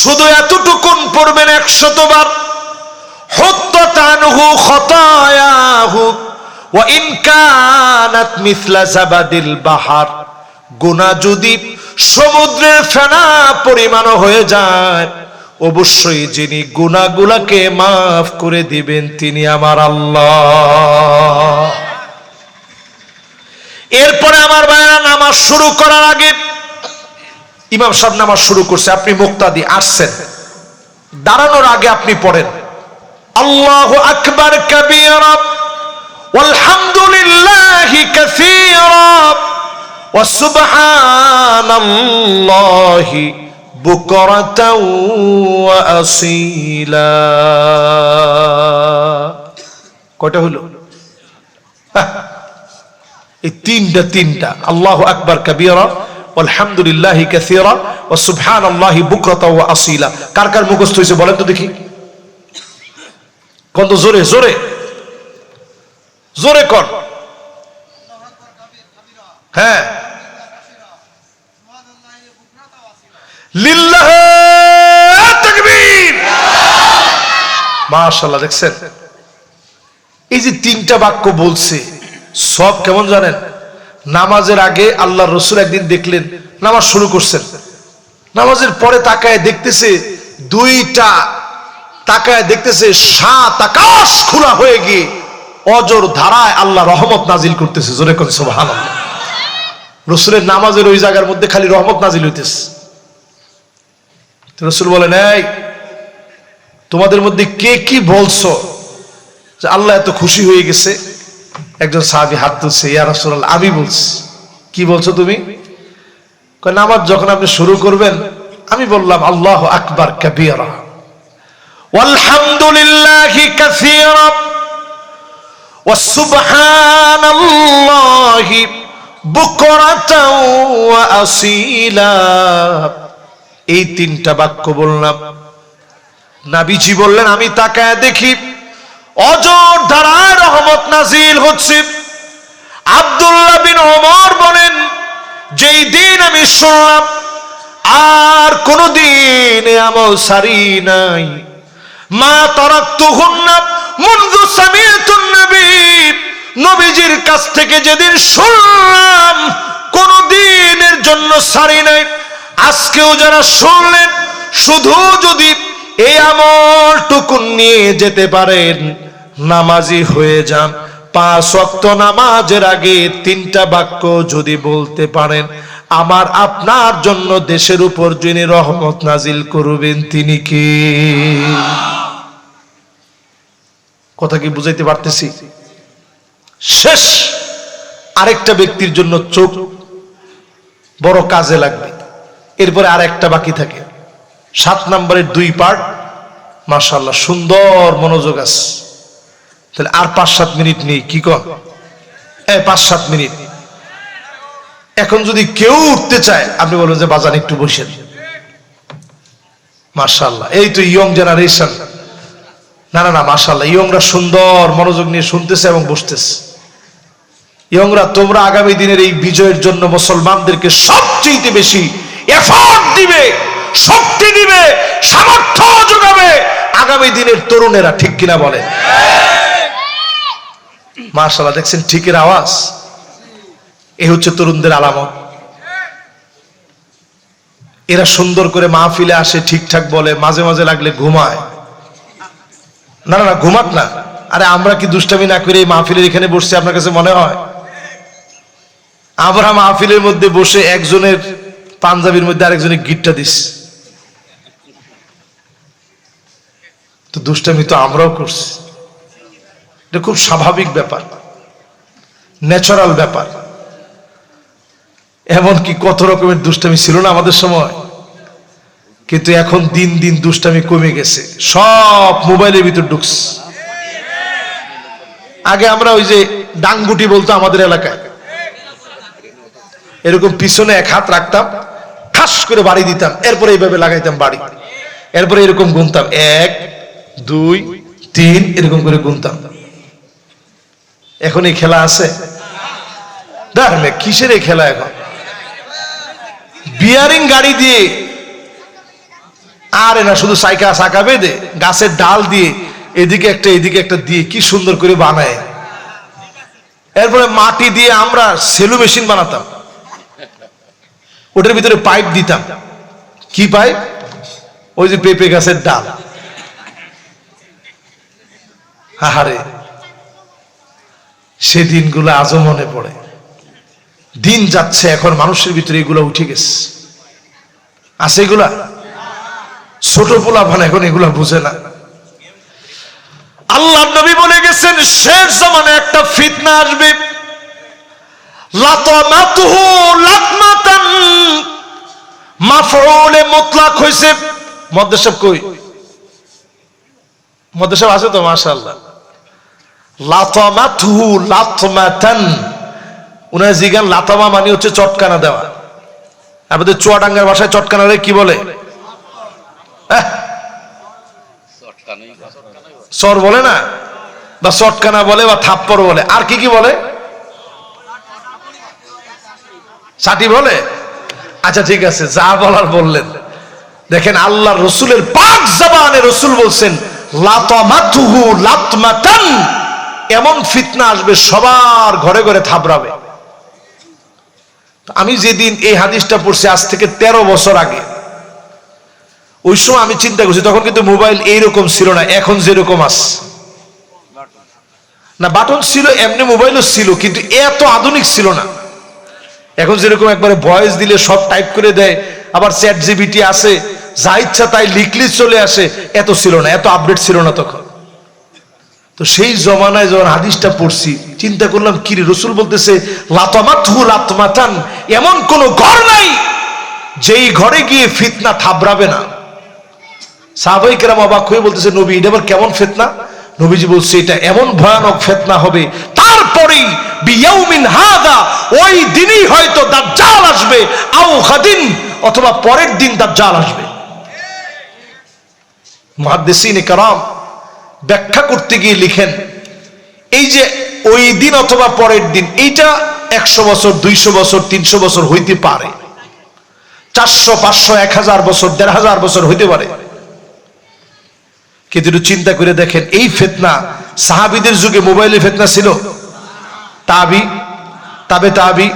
শুধু এতটুকুন পড়বেন 100 বার। হুত্তাত আনহু খতায়াহু ওয়া ইন কানাত মিছলা জাবাদিল বাহার, গুনাহ যদি সমুদ্রের ফেনা পরিমাণ হয়ে যায় অবশ্যই যিনি গুনাহগুলোকে মাফ করে দিবেন তিনি আমার আল্লাহ। এরপরে আমার ভাইরা নামাজ শুরু করার আগে, ইমাম সাহেব নামাজ শুরু করছে, আপনি মুক্তাদি আসছেন, দাঁড়ানোর আগে আপনি পড়েন আল্লাহু আকবার কাবীরা ওয়ালহামদুলিল্লাহি কাসীরা ওয়া সুবহানাল্লাহি বুকরাতাও ওয়া আসীলা। কয়টা হলো? এই তিনটা আল্লাহু আকবার কাবীরা আলহামদুলিল্লাহি কাসীরা ওয়া সুবহানাল্লাহি বুকরাতাও ওয়া আসীলা। কার কার মুখস্থ হয়েছে বলেন তো দেখি? কোন তো জোরে জোরে জোরে কর। হ্যাঁ, লিল্লাহি তাকবীর। মাশাআল্লাহ। দেখছেন এই যে তিনটা বাক্য বলছে, সব কেমন জানেন? নামাজের আগে আল্লাহ রসুল একদিন দেখলেন, নামাজ শুরু করছেন, নামাজের পরে তাকায় দেখতেছে দুইটা, তাকায় দেখতেছে 7 আকাশ খোলা হয়ে গিয়ে অজর ধারায় আল্লাহ রহমত নাজিল করতেছে। জোরে কোন সুবহানাল্লাহ। রসুলের নামাজের ওই জায়গার মধ্যে খালি রহমত নাজিল হইতেছে। রাসূল বলেন, এই তোমাদের মধ্যে কে কি বলছো যে আল্লাহ এত খুশি হয়ে গেছে? একজন সাহাবী হাত তুলছে, ইয়া রাসূলুল্লাহ আমি বলছি। কি বলছো তুমি? কয় নামাজ যখন আপনি শুরু করবেন আমি বললাম আল্লাহু আকবার কাবীরা ওয়ালহামদুলিল্লাহি কাসীরা ওয়া সুবহানাল্লাহি বুকরাতাও ওয়া আসীলা। এই তিনটা বাক্য বললাম। নবীজি বললেন, আমি তাকায় দেখি অজর ধারায় রহমত নাজিল হচ্ছে। আব্দুল্লাহ বিন ওমর বলেন, যেই দিন আমি শুনলাম আর কোনদিন আমল সারি নাই, মা তারাকতুহুন্না মুনযু সামিআতুন নবী, নবীজির কাছ থেকে যেদিন শুনলাম কোনদিনের জন্য সারি নাই। আজকেও যারা শুনলেন শুধু যদি এই আমলটুকু নিয়ে যেতে পারেন, নামাজি হয়ে যান। 5 ওয়াক্ত নামাজের আগে 3টা বাক্য যদি বলতে পারেন, আমার আপনার জন্য দেশের উপর যিনি রহমত নাজিল করবেন তিনি কে? কথা কি বুঝাইতে পারতেছি? শেষ আরেকটা ব্যক্তির জন্য চোখ বড় কাজে লাগবে, এরপরে আর একটা বাকি থাকে। 7 নম্বরের 2 পার্ট মাশাআল্লাহ সুন্দর মনোযোগ আছে। তাহলে আর 5-7 মিনিট নেই, কি কর? 5-7 মিনিট। এখন যদি কেউ উঠতে চায় আপনি বলবেন যে বাজান একটু বসেন। মাশাআল্লাহ, এই তো ইয়ং জেনারেশন। না না না, মাশাআল্লাহ, ইয়ংরা সুন্দর মনোযোগ নিয়ে শুনতেছে এবং বসতেছে। ইয়ংরা, তোমরা আগামী দিনের এই বিজয়ের জন্য মুসলমানদেরকে সবচেয়ে বেশি এফোর্ট দিবে, শক্তি দিবে, সামর্থ্য যোগাবে আগামী দিনের তরুণেরা, ঠিক কিনা বলে? মাশাআল্লাহ, দেখছেন ঠিকের আওয়াজ? এই হচ্ছে তরুণদের আলামত। এরা সুন্দর করে মাহফিলে আসে, ঠিকঠাক বলে, মাঝে মাঝে লাগলে ঘুমায়। না না না, ঘুমাক না। আরে আমরা কি দুষ্টামি না করে এই মাহফিলের এখানে বসছি আপনার কাছে মনে হয়? আমরা মাহফিলের মধ্যে বসে একজনের পাঞ্জাবির মধ্যে আরেকজনের গিটটা দিস, তো দুষ্টামি তো আমরাও করছি। এটা খুব স্বাভাবিক ব্যাপার, ন্যাচারাল ব্যাপার। এমনকি কত রকমের দুষ্টামি ছিল না আমাদের সময়, কিন্তু এখন দিন দিন দুষ্টামি কমে গেছে, সব মোবাইলের ভিতর ঢুকছে। আগে আমরা ওই যে ডাংগুটি বলতো আমাদের এলাকায়, এরকম পিছনে 1 হাত রাখতাম, ঠাস করে বাড়ি দিতাম, এরপরে এইভাবে লাগাইতাম বাড়ি, এরপরে এরকম গুনতাম 1 2 3 এরকম করে গুনতাম। এখন এই খেলা আছে? কিসের এই খেলা? এখন বিয়ারিং গাড়ি দিয়ে, আরে না, শুধু সাইকা চাকা বেঁধে গাছের ডাল দিয়ে এদিকে একটা এদিকে একটা দিয়ে কি সুন্দর করে বানায়। এরপরে মাটি দিয়ে আমরা সেলু মেশিন বানাতাম, ওটার ভিতরে পাইপ দিতাম। কি পাইপ? ওই যে পেঁপে গাছের ডাল। আহারে, সে দিনগুলো আজও মনে পড়ে। দিন যাচ্ছে, এখন মানুষের ভিতরে এগুলো উঠে গেছে। আছে এগুলা? ছোট পোলা ভান এখন এগুলা বুঝে না। আল্লাহ নবী বলে গেছেন, শেষ জামানায় একটা ফিতনা আসবে, লাতামাতুহু লাতমাতান, মাফউলে মুতলাক হইছে। মদ্দেশব কই? মদ্দেশব আছে তো? মাশাআল্লাহ। লাতামাতুহু লাতমাতান, উনার জিগান লাতামা মানে হচ্ছে চটকানা দেওয়া। আমাদের চুয়াডাঙ্গার ভাষায় চটকানারে কি বলে? সর বলে না, বা চটকানা বলে, বা থাপ্পড় বলে, আর কি কি বলে? ছাটি বলে। আচ্ছা ঠিক আছে, যা বলার বললেন। দেখেন আল্লাহর রসুলের পাক জবানে রসুল বলছেন লাতামাতুহু লাতমাতান, এমন ফিতনা আসবে সবার ঘরে ঘরে থাবড়াবে। আমি যেদিন এই হাদিসটা পড়ছি আজ থেকে 13 বছর আগে, ওই সময় আমি চিন্তা করছি, তখন কিন্তু মোবাইল এইরকম ছিল না এখন যেরকম আছে। না, বাটন ছিল, এমনি মোবাইলও ছিল, কিন্তু এত আধুনিক ছিল না। এখন যেরকম একবারে ভয়েস দিলে সব টাইপ করে দেয়, আবার চ্যাট জিপিটি আছে, যা ইচ্ছা তাই লিখলি চলে আসে, এত ছিল না, এত আপডেট ছিল না তখন। তো সেই জমানায় যখন হাদিসটা পড়ছি চিন্তা করলাম, কি রে, রাসূল বলতেছে লাতামাতহু লাতমাতান, এমন কোন ঘর নাই যেই ঘরে গিয়ে ফিতনা থাবড়াবে না। সাহাবায়ে কেরাম অবাক হয়ে বলতেছে, নবী এটা আবার কেমন ফিতনা? নবীজি বলছে এটা এমন ভয়ানক ফিতনা হবে, তারপরেই বিয়াউমিন হাদা, ওই দিনই হয়তো দাজ্জাল আসবে, আও গাদিন, অথবা পরের দিন দাজ্জাল আসবে। মুহাদ্দিসিনে কেরাম ব্যাখ্যা করতে গিয়ে লিখেন, এই যে ওই দিন অথবা পরের দিন, এইটা 100 বছর, 200 বছর, 300 বছর হইতে পারে, 400, 500, 1000 বছর, 1500 বছর হইতে পারে। কিন্তু চিন্তা করে দেখেন, এই ফিতনা সাহাবীদের যুগে মোবাইলের ফিতনা ছিল? তাবি, তাবে তাবি,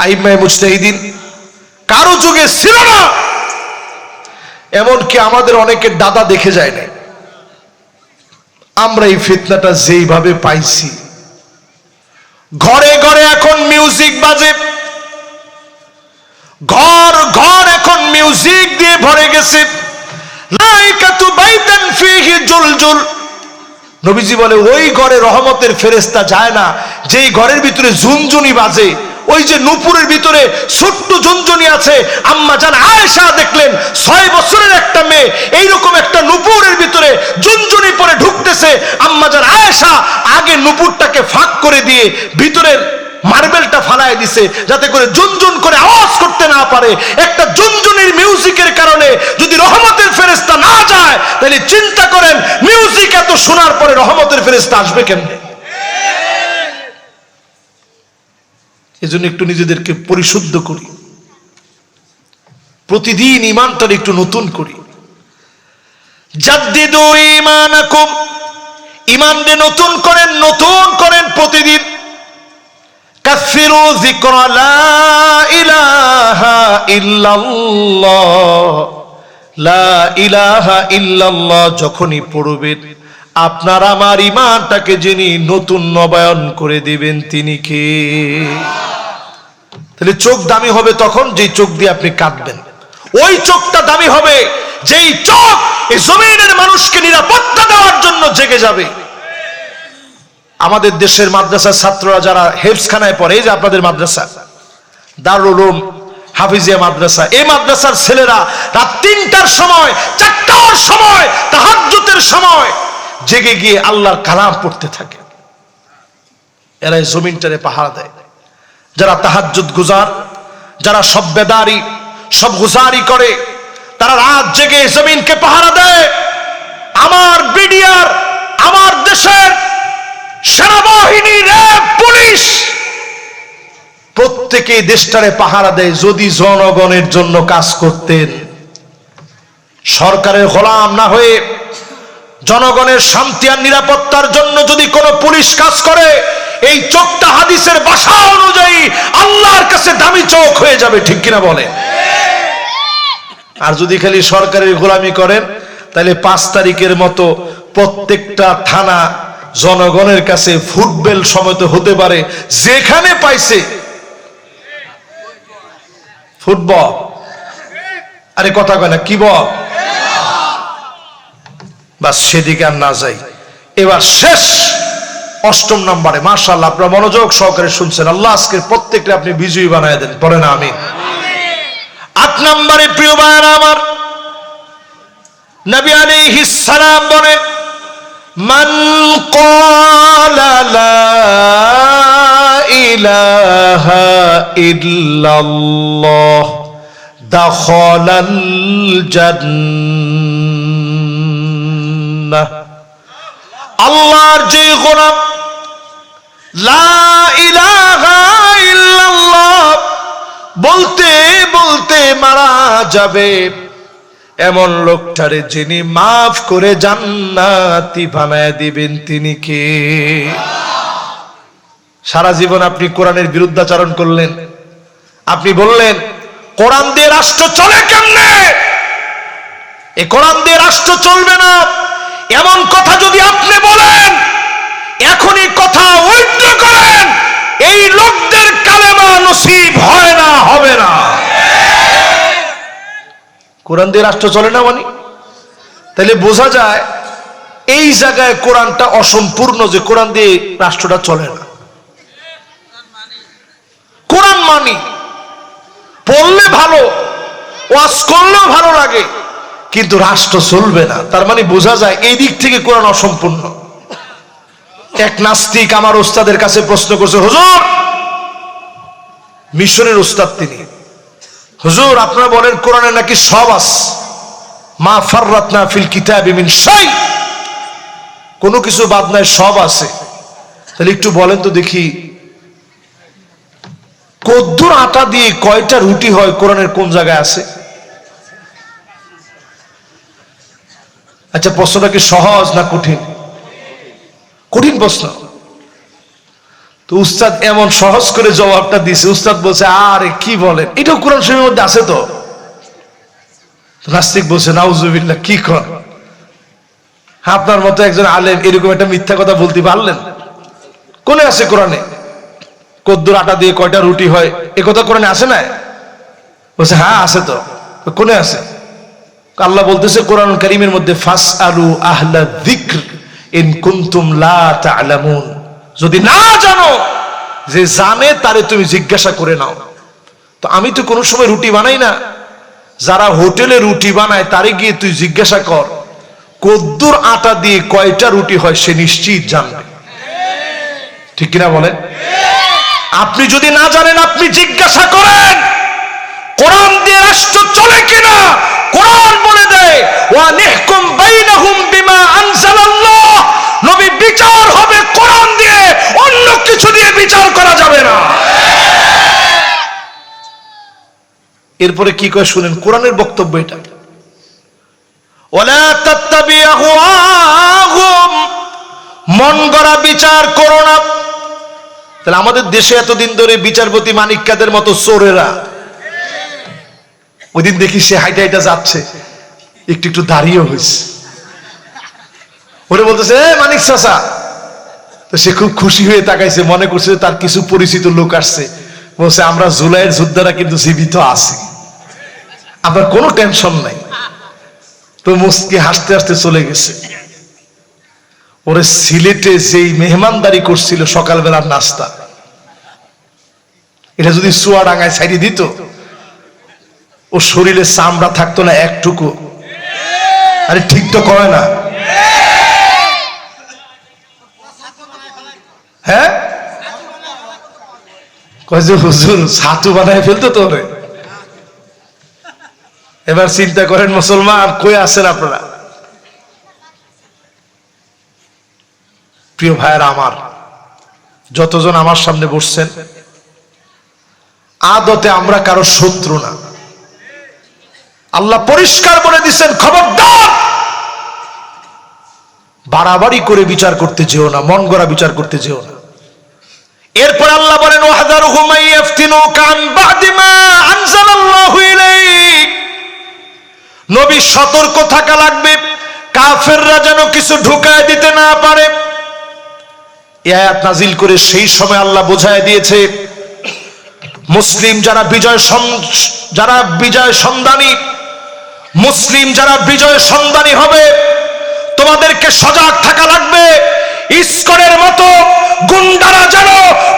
আইম্মায়ে মুজতাহিদিন কারো যুগে ছিল না। এমনকি আমাদের অনেকের দাদা দেখে যায় না। আমরা এই ফিতনাটা যেইভাবে পাইছি, ঘরে ঘরে এখন মিউজিক বাজে, ঘর ঘর এখন মিউজিক দিয়ে ভরে গেছে। লাইকাতু বাইতান ফীহি জুলজুল, নবীজি বলে ওই ঘরে রহমতের ফেরেশতা যায় না যেই ঘরের ভিতরে ঝুনঝুনি বাজে। ওই যে নূপুরের ভিতরে ছোট্ট ঝুনঝুনি আছে, আম্মা জান আয়েশা দেখলেন 6 বছরের একটা মেয়ে এইরকম একটা নূপুরের ভিতরে ঝুনঝুনি পরে ঢুকতেছে। আম্মা জান আয়েশা আগে নূপুরটাকে ফাঁক করে দিয়ে ভিতরের মার্বেলটা ফালায় দিছে যাতে করে ঝুনঝুন করে আওয়াজ করতে না পারে। একটা ঝুনঝুনির মিউজিকের কারণে যদি রহমতের ফেরেশতা না যায়, তাহলে চিন্তা করেন মিউজিক এত শোনার পরে রহমতের ফেরেশতা আসবে কেমনে? এজন্য একটু নিজেদেরকে পরিশুদ্ধ করি, প্রতিদিন ঈমানটা একটু নতুন করি। জাদ্দিদু ঈমানাকুম, ঈমানকে নতুন করেন, নতুন করেন প্রতিদিন। কাসিরু যিকরা লা ইলাহা ইল্লাল্লাহ, লা ইলাহা ইল্লাল্লাহ যখনই পড়বেন, আপনার আমার ঈমানটাকে যিনি নতুন নবায়ন করে দিবেন তিনি কে? তাহলে চোখ দামি হবে তখন যেই চোখ দিয়ে আপনি কাঁদবেন। ওই চোখটা দামি হবে যেই চোখ এই জমিনের মানুষকে নিরাপত্তা দেওয়ার জন্য জেগে যাবে। আমাদের দেশের মাদ্রাসার ছাত্ররা যারা হেফজখানায় পড়ে, এই যে আপনাদের মাদ্রাসা দারুল উলুম হাফিজিয়া মাদ্রাসা, এই মাদ্রাসার ছেলেরা রাত 3টার সময়, 4টার সময়, তাহাজ্জুদের সময় জেগে গিয়ে আল্লাহর কালাম পড়তে থাকে। এরা এই জমিনটারে পাহারা দেয়। যারা তাহাজ্জুদ গুজার, যারা সব বেদারি, সব গুজারি করে, তারা রাত জেগে জমিনকে পাহারা দেয়। আমার বিডিআর, আমার দেশের সেনাবাহিনী, র্যাব, পুলিশ প্রত্যেকেই দেশটারে পাহারা দেয়। যদি জনগণের জন্য কাজ করতেন, সরকারের গোলাম না হয়ে জনগণের শান্তি আর নিরাপত্তার জন্য যদি কোনো পুলিশ কাজ করে, এই চোখটা হাদিসের ভাষা অনুযায়ী আল্লাহর কাছে দামি চোখ হয়ে যাবে। ঠিক কিনা বলেন? আর যদি খালি সরকারের গোলামি করেন, তাহলে 5 তারিখের মতো প্রত্যেকটা থানা জনগণের কাছে ফুটবল সমেত হতে পারে। যেখানে পাইছে ফুটবল, আরে কথা কয় না, কি বল, বাস সেদিকে আর না যাই। এবার শেষ 8ম নম্বরে, মাশাআল্লাহ আপনারা মনোযোগ সহকারে শুনছেন। আল্লাহ আজকের প্রত্যেকটা আপনি বিজয়ী বানায় দেন, পড়েন আমিন। 8 নম্বরে প্রিয় ভাইরা আমার, নবী আলাইহিস সালাম বলেন, মান ক্বালা লা ইলাহা ইল্লাল্লাহ দাখালাল জান্নাহ। আল্লাহর যে গোলাম লা ইলাহা ইল্লাল্লাহ বলতে বলতে মারা যাবে, এমন লোকটারে যিনি মাফ করে জান্নাতি বানায় দিবেন তিনি কে? সারা জীবন আপনি কোরআনের বিরুদ্ধাচরণ করলেন, আপনি বললেন কোরআন দিয়ে রাষ্ট্র চলে কেমনে, এই কোরআন দিয়ে রাষ্ট্র চলবে না, এমন কথা যদি আপনি বলেন, এখনই কথা উইথড্র করেন, এই লোকদের কালেমা নসিব হয় না, হবে না। কোরআন দিয়ে রাষ্ট্র চলে না মানে? তাহলে বোঝা যায় এই জায়গায় কোরআনটা অসম্পূর্ণ, যে কোরআন দিয়ে রাষ্ট্রটা চলে না। কোরআন মানি, পড়লে ভালো, ওয়াজ করলেও ভালো লাগে, কিন্তু রাষ্ট্র চলবে না। তার মানে বোঝা যায় এই দিক থেকে কোরআন অসম্পূর্ণ। এক নাস্তিক আমার ওস্তাদের কাছে প্রশ্ন করছে, হুজুর, মিশনের ওস্তাদ তিনি, হুজুর আপনারা বলেন কোরআনে নাকি সব আছে, মা ফাররাতনা ফিল কিতাবি মিন শাই, কোনো কিছু বাদ নাই, সব আছে। তাহলে একটু বলেন তো দেখি, কদ্দুর আটা দিয়ে কয়টা রুটি হয় কোরআনের কোন জায়গায় আছে? আচ্ছা, প্রশ্নটা কি সহজ না কঠিন? কঠিন প্রশ্ন। তো উস্তাদ এমন সহজ করে জবাবটা দিছে, উস্তাদ বলছে আরে কি বলেন, এটাও কোরআন শরীফের মধ্যে আছে। তো নাস্তিক বলছে নাউজুবিল্লাহ, কি কর, আপনার মতো একজন আলেম এরকম একটা মিথ্যা কথা বলতে পারলেন? কোনে আছে কোরআনে কদ্দুর আটা দিয়ে কয়টা রুটি হয়, এ কথা কোরআনে আছে না? বলছে হ্যাঁ আছে। তো কোনে আছে? আল্লাহ বলতেছে কোরআন কারীমের মধ্যে, ফাসআলু আহলা যিকর ইন কুনতুম লা তা'লামুন, যদি না জানো, যে জানে তারে তুমি জিজ্ঞাসা করে নাও। তো আমি তো কোনো সময় রুটি বানাই না, যারা হোটেলে রুটি বানায় তারে গিয়ে তুই জিজ্ঞাসা কর কদ্দুর আটা দিয়ে কয়টা রুটি হয়, সে নিশ্চিত জানবে। ঠিক কিনা বলেন? আপনি যদি না জানেন, আপনি জিজ্ঞাসা করেন কোরআন দিয়ে রাষ্ট্র চলে কিনা। কোরআন বলে দেয় ওয়া নিহকুম বাইনাহুম বিমা আনজালাল্লাহ, নবী বিচার হবে কোরআন দিয়ে, অন্য কিছু দিয়ে বিচার করা যাবে না। এরপরে কি কয় শুনেন, কোরআনের বক্তব্য এটা, ওয়ালা তাত্তাবিআহুম, মন গড়া বিচার করো না। তাহলে আমাদের দেশে এতদিন ধরে বিচারপতি মানিক কাদের মতো চোরেরা, ওই দিন দেখি সে হাইটা হাইটা যাচ্ছে, একটু একটু দাঁড়িয়ে হয়েছে, ওরে বলতেছে মানিক চাচা। তো সে খুব খুশি হয়ে তাকাইছে, মনে করছে তার কিছু পরিচিত লোক আসছে। বলছে আমরা জুলাইয়ের যোদ্ধারা কিন্তু জীবিত আছি, আপনার কোনো টেনশন নাই। তো মুস্কি হাসতে হাসতে চলে গেছে। ওরে সিলেটে যেই মেহমানদারি করছিল সকালবেলার নাস্তা, এটা যদি চুয়াডাঙ্গায় ছাড়িয়ে দিত, ও শরীরে চামড়া থাকতো না একটুকু। আরে ঠিক তো করে না? হ্যাঁ, হুজুর ছাতু বানায় ফেলতো তোরে। এবার চিন্তা করেন মুসলমান, কই আছেন আপনারা? প্রিয় ভাইয়েরা আমার, যতজন আমার সামনে বসছেন, আদতে আমরা কারো শত্রু না। আল্লাহ পরিষ্কার বলে দিচ্ছেন, খবরদার বাড়াবাড়ি করে বিচার করতে যেও না, মন গড়া বিচার করতে যেও না। এরপর আল্লাহ বলেন ওয়াহযারুহুম আইয়াফতিনুকা আন বা'দি মা আনজালাল্লাহু ইলাইক, নবী সতর্ক থাকা লাগবে, কাফেররা যেন কিছু ঢুকায় দিতে না পারে। এই আয়াত নাজিল করে সেই সময় আল্লাহ বোঝায় দিয়েছে, মুসলিম যারা বিজয় সন্ধানী, মুসলিম যারা বিজয় সন্ধানী হবে, তোমাদেরকে সজাগ থাকা লাগবে। ইস্কনের মতো গুন্ডারা যেন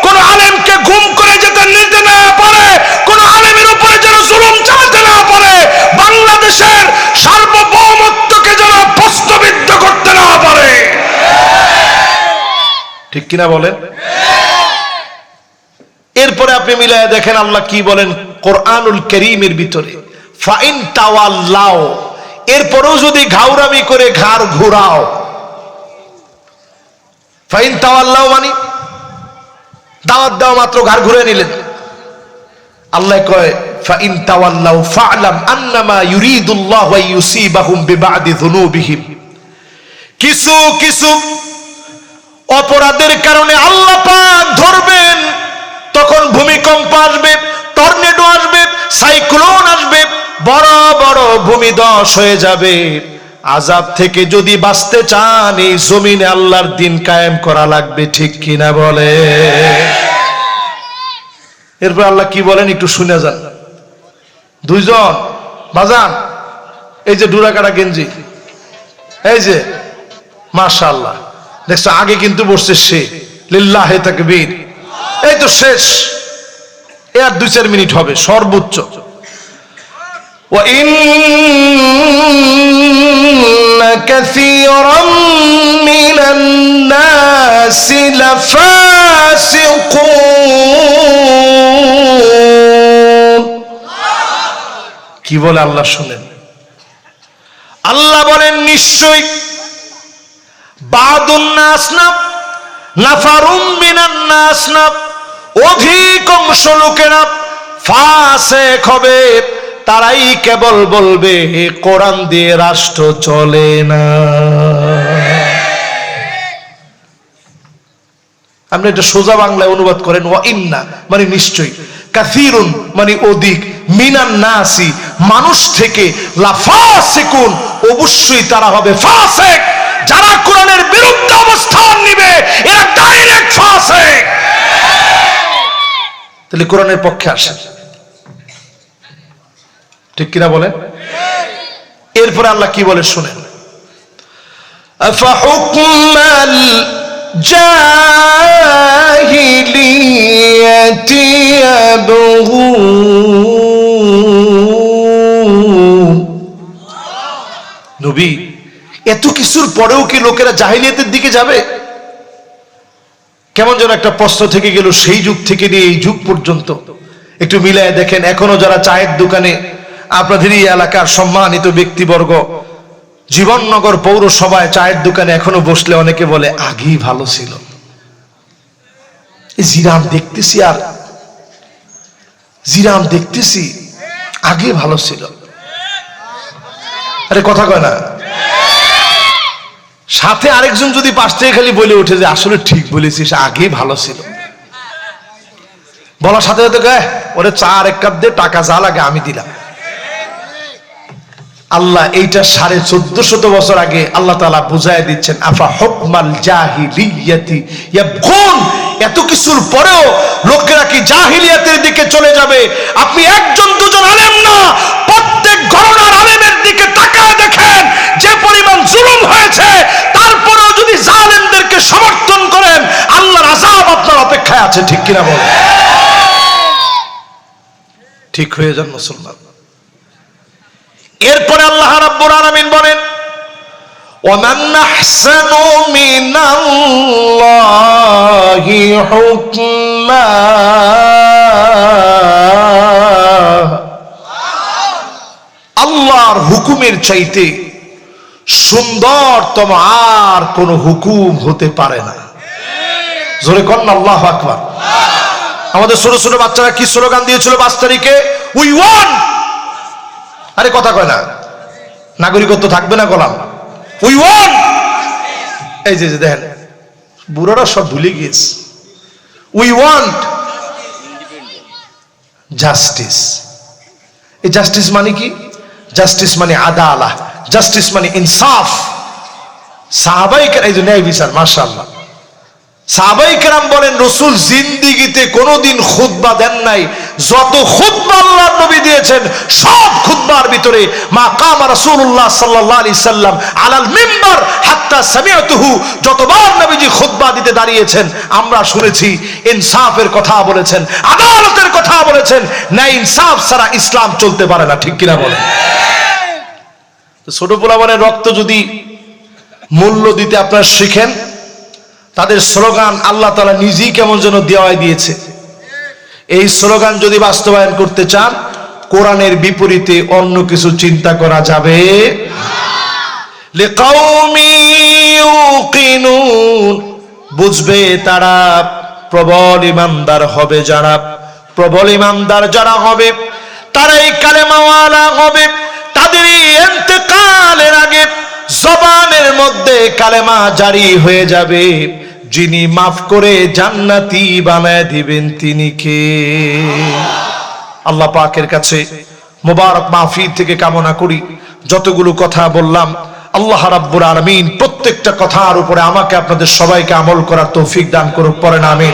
কোন আলেমকে গুম করে যেতে নিতে না পারে, কোন আলেমের উপরে যেন জুলুম চালাতে না পারে, বাংলাদেশের সার্বভৌমত্বকে যেন প্রশ্নবিদ্ধ করতে না পারে। ঠিক কিনা বলেন? এরপরে আপনি মিলায় দেখেন আল্লাহ কি বলেন কোরআনুল কারীমের ভিতরে, ফাইন তাওয়াল্লাও, এরপরেও যদি ঘাউরামি করে ঘাড় ঘোরাও। ফাইন তাওয়াল্লাও মানে দাওয়াত দাও মাত্র ঘাড় ঘুরে নিলেন। আল্লাহ কয় ফাইন তাওয়াল্লাও ফা'লাম আন্নামা ইউরিদুল্লাহু আন ইউসিবাহুম বিবাদি যুনুবিহিম, কিছু কিছু অপরাধের কারণে আল্লাহ পাক ধরবেন, তখন ভূমিকম্প আসবে, টর্নেডো আসবে, সাইক্লোন আসবে, বড় বড় ভূমিধস হয়ে যাবে। আযাব থেকে যদি বাঁচতে চান, এই জমিনে আল্লাহর দ্বীন কায়েম করা লাগবে। ঠিক কিনা বলে? এরপর আল্লাহ কি বলেন একটু শুনে যান। দুইজন বাজান এই যে ডুরাকাটা গেঞ্জি, এই যে মাশাআল্লাহ দেখছো, আগে কিন্তু বসছে সে, লিল্লাহে তাকবীর। এই তো শেষ, আর 2-4 মিনিট হবে সর্বোচ্চ। ওয়া ইন্না কাসীরাম মিনান নাসি লাফাসিকুন। কি বলে আল্লাহ শুনেন, আল্লাহ বলেন নিশ্চয়ই বাদুন নাস না নাফারুম মিনান নাস না, অধিকাংশ লোকেরা ফাসিক হবে, তারাই কেবল বলবে কোরআন দিয়ে রাষ্ট্র চলে না। আপনি এটা সোজা বাংলায় অনুবাদ করেন, ওয়া ইন্না মানে নিশ্চয়ই, কাসীরুন মানে অধিক, মিনান নাসি মানুষ থেকে, লাফাসিকুন অবশ্যই তারা হবে ফাসিক। যারা কোরআনের বিরুদ্ধে অবস্থান নিবে এরা ডাইরেক্ট ফাসিক। তাহলে কোরআনের পক্ষে আসে, ঠিক কিনা বলেন? এরপরে আল্লাহ কি বলে শুনেন, আফাহুকমাল জাহিলিয়াতি ইয়াবগুন। নবী, এত কিছুর পরেও কি লোকেরা জাহিলিয়াতের দিকে যাবে? কেমন যেন একটা প্রশ্ন থেকে গেল সেই যুগ থেকে নিয়ে এই যুগ পর্যন্ত। একটু মিলায় দেখেন, এখনো যারা চায়ের দোকানে, আপনাদের এই এলাকার সম্মানিত ব্যক্তিবর্গ, জীবননগর পৌরসভায় চায়ের দোকানে এখনো বসলে অনেকে বলে আগেই ভালো ছিল। জিরাম দেখতেছি আর জিরাম দেখতেছি, আগে ভালো ছিল। আরে কথা কয় না, সাথে আরেকজন যদি পাশ থেকে খালি বলে ওঠে যে আসলে ঠিক বলেছিস, আগে ভালো ছিল, বলার সাথে সাথে গায়ে ওরে চা আর 1 কাপ দে, টাকা যা লাগে আমি দিলাম। আল্লাহ এইটা 1450 বছর আগে আল্লাহ তাআলা বুঝায় দিচ্ছেন, আফা হুকমাল জাহিলিয়াতি ইয়াবগুন। এত কিছুর পরেও লোকেরা কি জাহিলিয়াতের দিকে চলে যাবে? আপনি একজন দুজন আলেম না, প্রত্যেক ঘরানার আলেমের দিকে তাকায় দেখেন, যে পরিমাণ জুলুম হয়েছে, তারপরেও যদি জালেমদেরকে সমর্থন করেন, আল্লাহর আযাব আপনার অপেক্ষায় আছে। ঠিক কিনা বলেন? ঠিক হয়ে যান মুসলমান। এরপরে আল্লাহ রাব্বুল আলামিন বলেন, ওয়ামান আহসানু মিনাল্লাহি হুকমা। আল্লাহর হুকুমের চাইতে সুন্দরতম আর কোন হুকুম হতে পারে না। জোরে কন্না আল্লাহু আকবার। আমাদের ছোট ছোট বাচ্চারা কি স্লোগান দিয়েছিল 5 তারিখে? We want. আরে কথা কয় না, নাগরিকত্ব থাকবে না গোলাম, উই ওয়ান্ট। এই যে দেখেন বুড়োরা সব ভুলে গিয়েছে। We want justice. এই জাস্টিস মানে কি? জাস্টিস মানে আদালা, জাস্টিস মানে ইনসাফ। সাহাবায়ে কেরাম, এই যে ন্যায় বিচার, মাশাআল্লাহ। সাহাবায়ে কেরাম বলেন রাসূল জিন্দেগিতে কোনোদিন খুতবা দেন নাই, যত খুতবা আল্লাহর নবী দিয়েছেন সব খুতবার ভিতরে মা কামা রাসূলুল্লাহ সাল্লাল্লাহু আলাইহি সাল্লাম আলাল মিম্বার হাত্তা সামিআতুহু, যতবার নবীজি খুতবা দিতে দাঁড়িয়েছেন আমরা শুনেছি ইনসাফের কথা বলেছেন, আদালতের কথা বলেছেন। ন্যায় ইনসাফ ছাড়া ইসলাম চলতে পারে না। ঠিক কিনা বলেন? ছোট পোলাপানের রক্ত যদি মূল্য দিতে আপনারা শিখেন, তাদের স্লোগান আল্লাহ তাআলা নিজেই কেমন যেন দেওয়াই দিয়েছে। এই স্লোগান যদি বাস্তবায়ন করতে চান, কোরআনের বিপরীতে অন্য কিছু চিন্তা করা যাবে না। লিকাউমি ইউকিনুন, বুঝবে তারা, প্রবল ইমানদার হবে যারা, প্রবল ইমানদার যারা হবে তারাই কালেমাওয়ালা হবে। তাদের ইন্তেকালের আগে জবানের মধ্যে কালেমা জারি হয়ে যাবে। যিনি মাফ করে জান্নাতি বানায় দিবেন তিনি কে? আল্লাহ পাকের কাছে মোবারক মাহফিল থেকে কামনা করি যতগুলো কথা বললাম আল্লাহ রাব্বুল আলামিন প্রত্যেকটা কথার উপরে আমাকে আপনাদের সবাইকে আমল করার তৌফিক দান করুক। পড়েন আমিন।